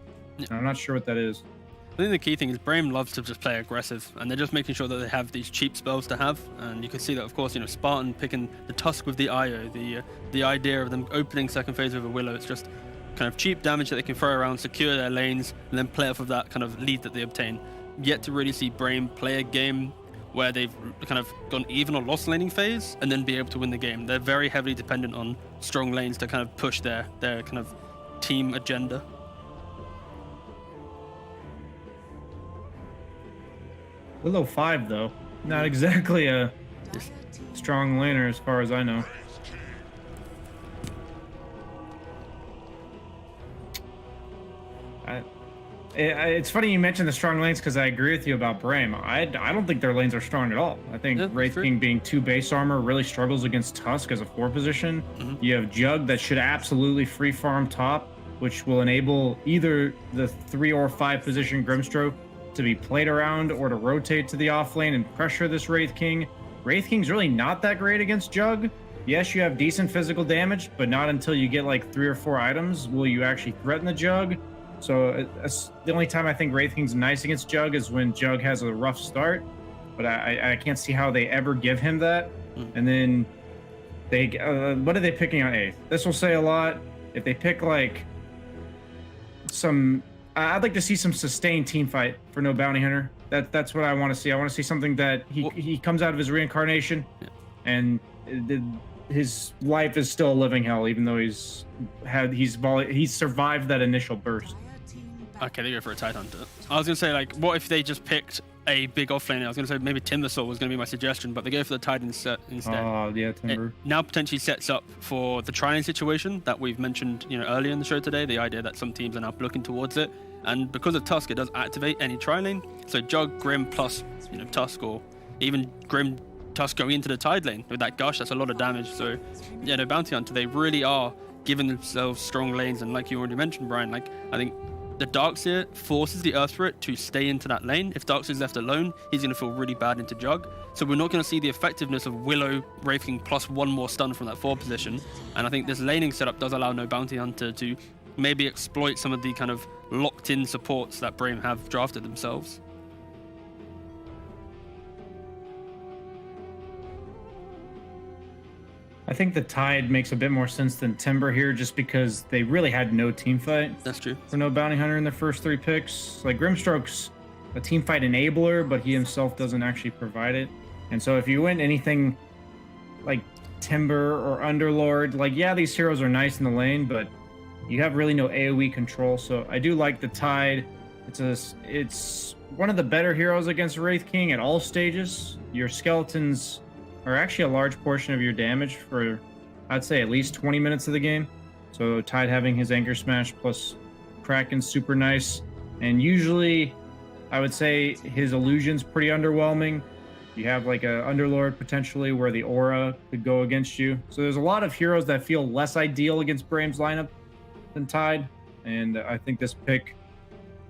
I'm not sure what that is. I think the key thing is Brame loves to just play aggressive, and they're just making sure that they have these cheap spells to have. And you can see that, of course, Spartan picking the Tusk with the IO, the idea of them opening second phase with a Willow. It's just kind of cheap damage that they can throw around, secure their lanes, and then play off of that kind of lead that they obtain. Yet to really see Brame play a game where they've kind of gone even or lost laning phase and then be able to win the game. They're very heavily dependent on strong lanes to kind of push their kind of team agenda. Willow 5, though. Not exactly a strong laner as far as I know. It's funny you mentioned the strong lanes, because I agree with you about Brame. I don't think their lanes are strong at all. I think Wraith King being 2 base armor really struggles against Tusk as a 4 position. You have Jug that should absolutely free farm top, which will enable either the 3 or 5 position Grimstroke to be played around or to rotate to the off lane and pressure this Wraith King. Wraith King's really not that great against Jug. Yes, you have decent physical damage, but not until you get like 3 or 4 items will you actually threaten the Jug. So the only time I think Wraith King's nice against Jug is when Jug has a rough start, but I can't see how they ever give him that. And then they what are they picking on 8th? This will say a lot. If they pick like some, I'd like to see some sustained team fight for No Bounty Hunter. That's what I want to see. I want to see something that he comes out of his reincarnation, and his life is still a living hell, even though he's survived that initial burst. Okay, they go for a Tidehunter. I was gonna say, like, what if they just picked a big offlaner? I was gonna say maybe Timbersaw was gonna be my suggestion, but they go for the Tide instead. Oh yeah, Timber. It now potentially sets up for the tri-lane situation that we've mentioned, earlier in the show today. The idea that some teams are now looking towards it, and because of Tusk, it does activate any tri-lane. So Jug, Grim plus Tusk, or even Grim Tusk going into the Tide lane with that gush, that's a lot of damage. So yeah, no Bounty Hunter, they really are giving themselves strong lanes, and like you already mentioned, Brian, like I think the Darkseer forces the Earth Spirit to stay into that lane. If Darkseer's left alone, he's going to feel really bad into Jug. So we're not going to see the effectiveness of Willow, Wraith King plus 1 more stun from that 4 position. And I think this laning setup does allow No Bounty Hunter to maybe exploit some of the kind of locked-in supports that Brame have drafted themselves. I think the Tide makes a bit more sense than Timber here, just because they really had no team fight. That's true. For No Bounty Hunter in their first 3 picks. Like, Grimstroke's a team fight enabler, but he himself doesn't actually provide it. And so if you win anything like Timber or Underlord, like, yeah, these heroes are nice in the lane, but you have really no AoE control. So I do like the Tide. It's one of the better heroes against Wraith King at all stages. Your skeletons are actually a large portion of your damage for, I'd say, at least 20 minutes of the game. So Tide having his Anchor Smash plus Kraken's super nice. And usually, I would say his illusion's pretty underwhelming. You have like a Underlord potentially where the aura could go against you. So there's a lot of heroes that feel less ideal against Braim's lineup than Tide. And I think this pick,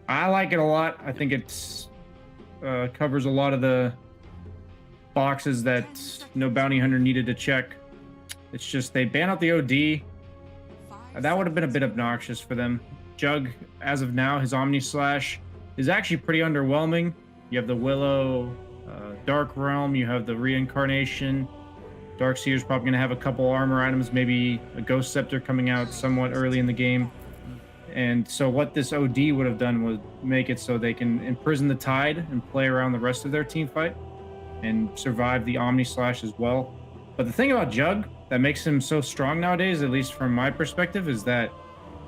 I like it a lot. I think it's covers a lot of the boxes that no bounty hunter needed to check. It's just they ban out the OD. That would have been a bit obnoxious for them. Jug, as of now, his Omni Slash is actually pretty underwhelming. You have the Willow, Dark Realm, you have the Reincarnation. Darkseer's probably going to have a couple armor items, maybe a Ghost Scepter coming out somewhat early in the game. And so what this OD would have done was make it so they can imprison the Tide and play around the rest of their team fight and survive the Omni Slash as well. But the thing about Jug that makes him so strong nowadays, at least from my perspective, is that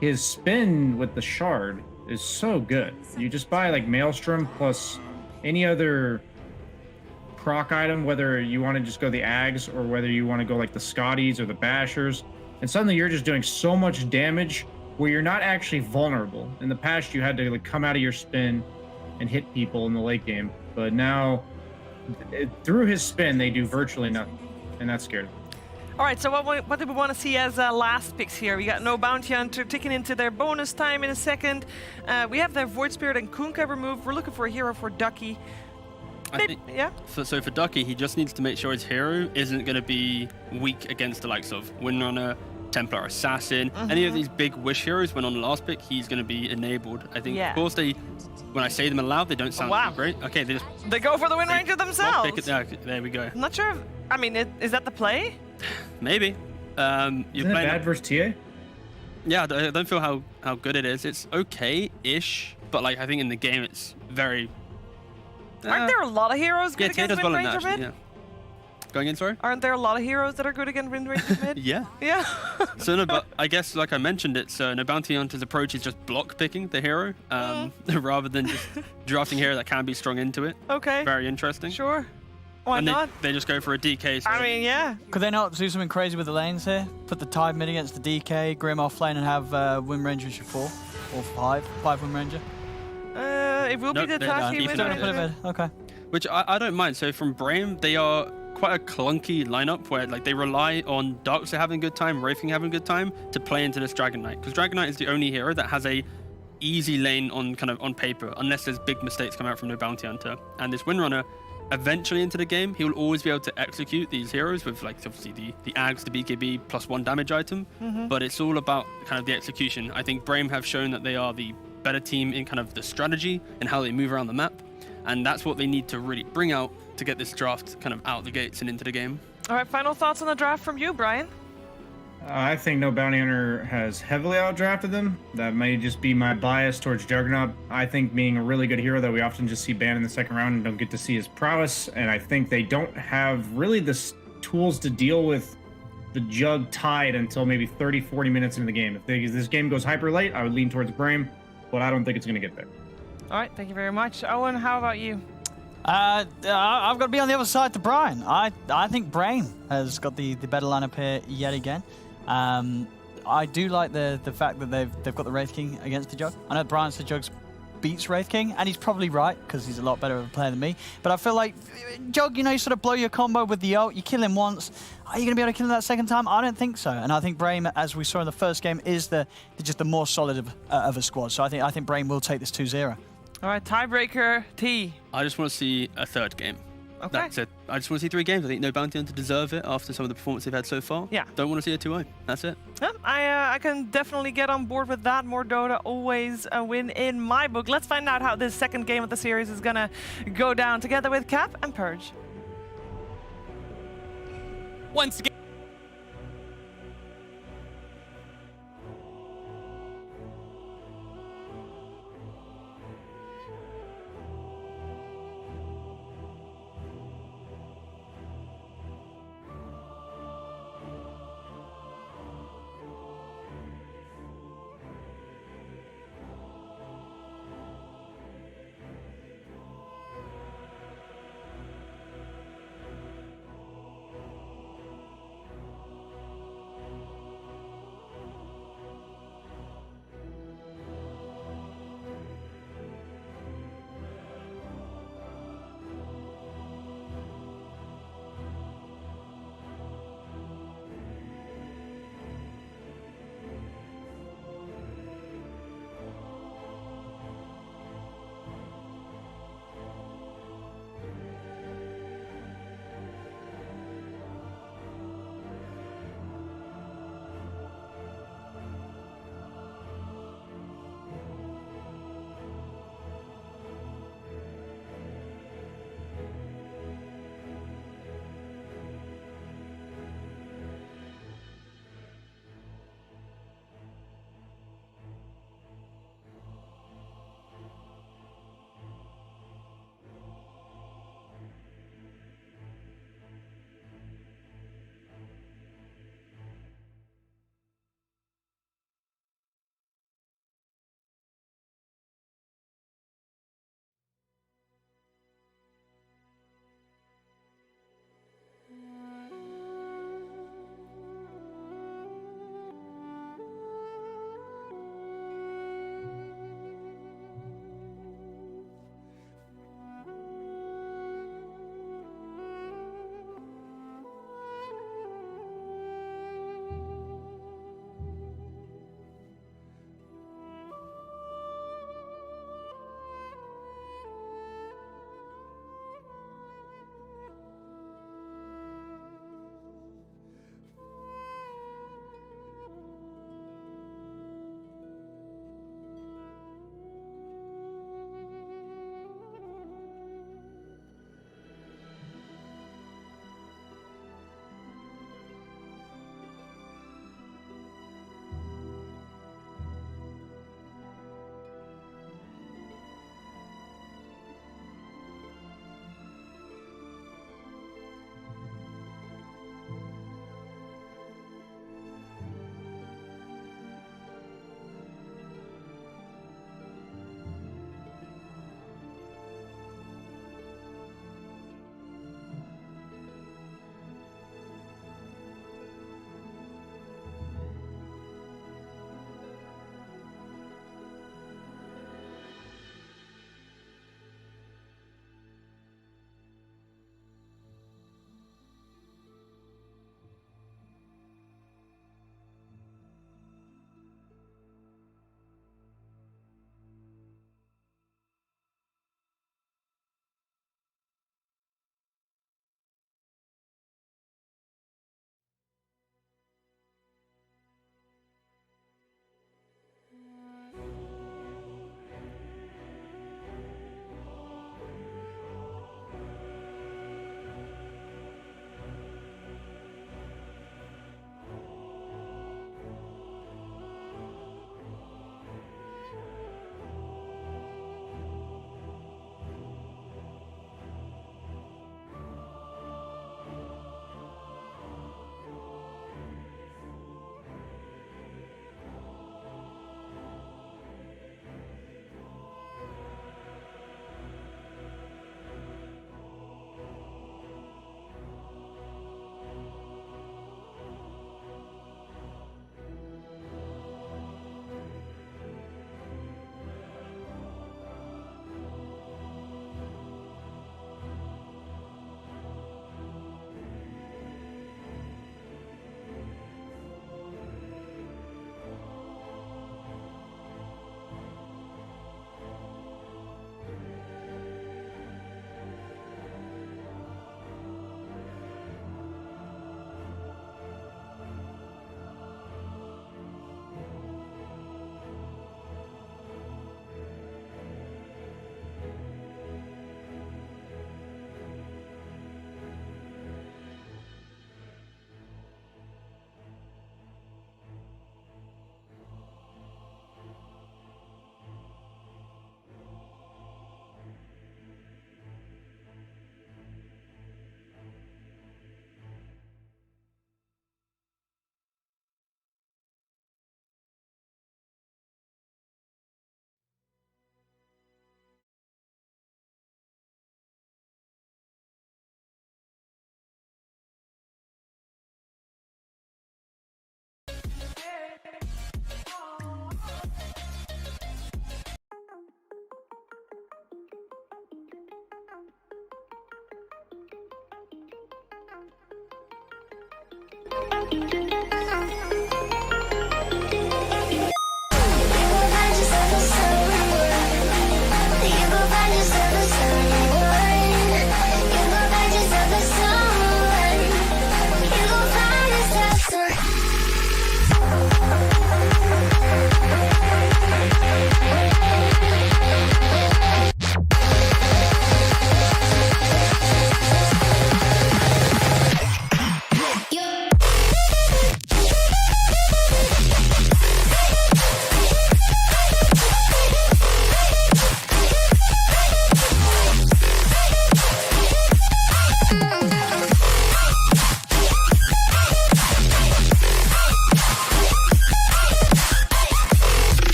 his spin with the Shard is so good. You just buy like Maelstrom plus any other proc item, whether you want to just go the Ags or whether you want to go like the Scotties or the Bashers, and suddenly you're just doing so much damage where you're not actually vulnerable. In the past, you had to like come out of your spin and hit people in the late game, but now through his spin, they do virtually nothing, and that's scary. All right, so what do we want to see as last picks here? We got no Bounty Hunter ticking into their bonus time in a second. We have their Void Spirit and Kunkka removed. We're looking for a hero for Ducky. Yeah? So for Ducky, he just needs to make sure his hero isn't going to be weak against the likes of Windrunner, Templar Assassin, any of these big wish heroes. When on the last pick, he's going to be enabled. I think, of course, when I say them aloud, they don't sound too great. Okay, they go for the Wind Ranger themselves. There we go. I'm not sure. I mean, is that the play? Maybe. Isn't it bad versus TA? Yeah, I don't feel how good it is. It's okay-ish, but like I think in the game it's very. Aren't there a lot of heroes good against Wind Ranger mid? Yeah. Going in, sorry? Aren't there a lot of heroes that are good against Wind Ranger mid? Yeah. Yeah. So no, but I guess like I mentioned, it's no Bounty Hunter's approach is just block picking the hero, rather than just drafting a hero that can be strung into it. Okay. Very interesting. Sure. Why and not? They just go for a DK. So I mean, yeah. Could they not do something crazy with the lanes here? Put the Tide mid against the DK, Grim off lane, and have Wind Ranger as your 4 or 5 Wind Ranger? It will be the Tashi Wind Ranger. Okay. Which I don't mind. So from Braim, they are quite a clunky lineup where like they rely on Darkseer having a good time, Wraith King having a good time to play into this Dragon Knight. Because Dragon Knight is the only hero that has a easy lane on paper, unless there's big mistakes come out from no Bounty Hunter. And this Windrunner, eventually into the game, he will always be able to execute these heroes with like obviously the Ags, the BKB +1 damage item. But it's all about kind of the execution. I think Braim have shown that they are the better team in kind of the strategy and how they move around the map. And that's what they need to really bring out to get this draft kind of out the gates and into the game. All right, final thoughts on the draft from you, Brian? I think no Bounty Hunter has heavily outdrafted them. That may just be my bias towards Juggernaut. I think being a really good hero that we often just see banned in the second round and don't get to see his prowess. And I think they don't have really the tools to deal with the Jug Tide until maybe 30, 40 minutes into the game. If this game goes hyper late, I would lean towards Braim, but I don't think it's going to get there. All right, thank you very much. Owen, how about you? I've got to be on the other side to Brian. I think Braim has got the better lineup here yet again. I do like the fact that they've got the Wraith King against the Jug. I know Brian said Jug beats Wraith King, and he's probably right because he's a lot better of a player than me. But I feel like Jug, you sort of blow your combo with the ult, you kill him once. Are you going to be able to kill him that second time? I don't think so. And I think Braim, as we saw in the first game, is just the more solid of a squad. So I think Braim will take this 2-0. All right, tiebreaker, T. I just want to see a third game. Okay. That's it. I just want to see 3 games. I think no Bounty Hunter deserve it after some of the performance they've had so far. Yeah. Don't want to see a 2-0. That's it. Yeah, I can definitely get on board with that. More Dota, always a win in my book. Let's find out how this second game of the series is going to go down together with Cap and Purge. Once again.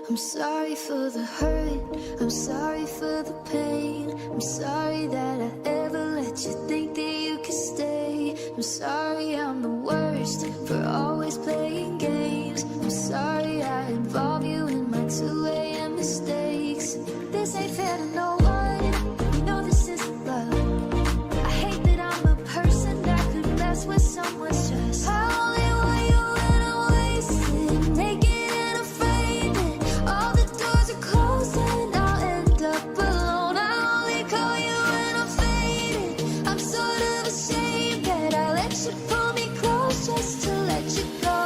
I'm sorry for the hurt, I'm sorry for the pain. I'm sorry that I ever let you think that you could stay. I'm sorry I'm the worst for always playing games. I'm sorry I involve you in my 2 a.m. mistakes. This ain't fair to no one, you know this isn't love. I hate that I'm a person that could mess with someone's trust. I only want you when I'm wasted, naked and afraid that all the doors are closed and I'll end up alone. I only call you when I'm faded. I'm sort of ashamed that I let you pull me close just to let you go. I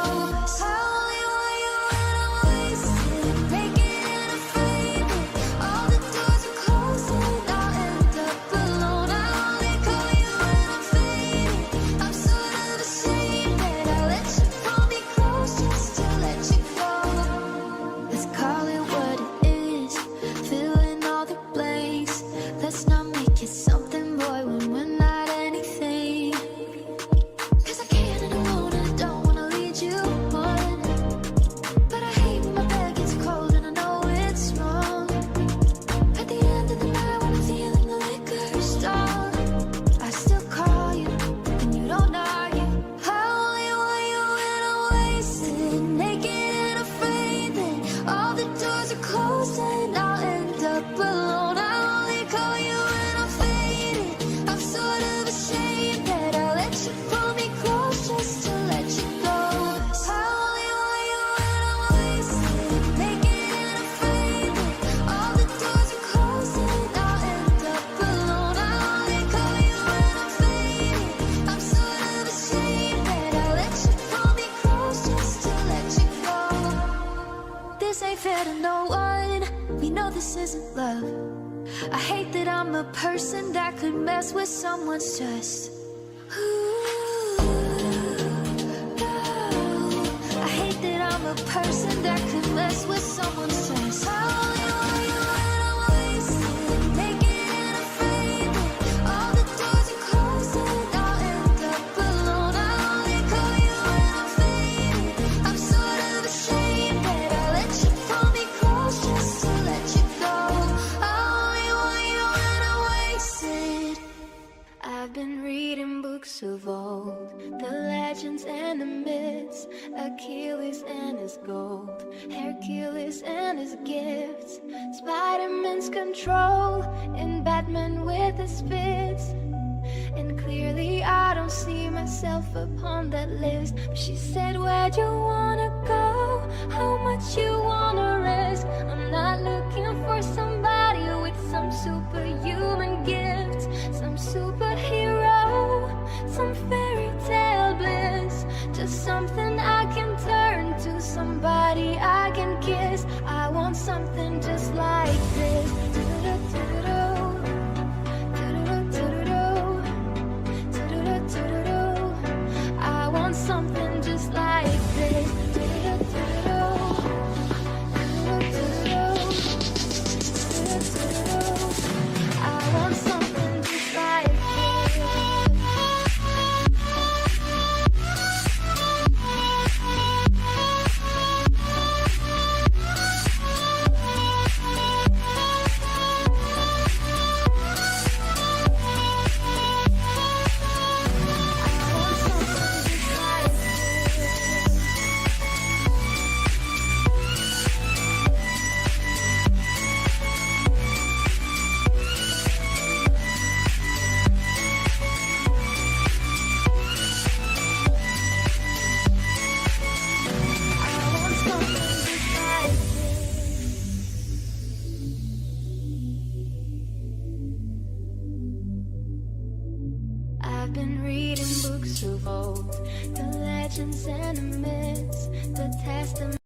only want you when I'm wasted, naked and afraid that all the doors are closed and I'll end up alone. I only call you when I'm faded. I'm sort of ashamed that I let you pull me close just to let you go. Let's call it what it is, fill in all the blanks. Let's not make it something, boy, when we're not anything. Cause I can't and I won't and I don't wanna lead you on. But I hate when my bed gets cold and I know it's wrong. At the end of the night when I'm feeling the liquor stall, I still call you and you don't argue. I only want you when I'm wasted, naked and afraid that all the doors are closed and I'll end up alone. I only call you when I'm faded. I'm sort of ashamed that I let you pull me close just to let you go. I only want you when I'm wasted, naked and afraid that all the doors are closed and I'll end up alone. I only call you when I'm faded. I'm sort of ashamed that I let you pull me close just to let you go. This ain't fair to no one, we know this isn't love. I hate that I'm a person that could mess with someone's trust. Ooh, no. I hate that I'm a person that could mess with someone's trust. I only want you reading books of old, the legends and the myths, Achilles and his gold, Hercules and his gifts, Spider-Man's control, and Batman with his spits. And clearly I don't see myself upon that list. But she said, where'd you wanna go? How much you wanna risk? I'm not looking for somebody with some superhuman gifts, some superhero, some fairy tale bliss. Just something I can turn to, somebody I can kiss. I want something just like this. I want something just like this. I want something just like I've been reading books of old, the legends and the myths, the testaments.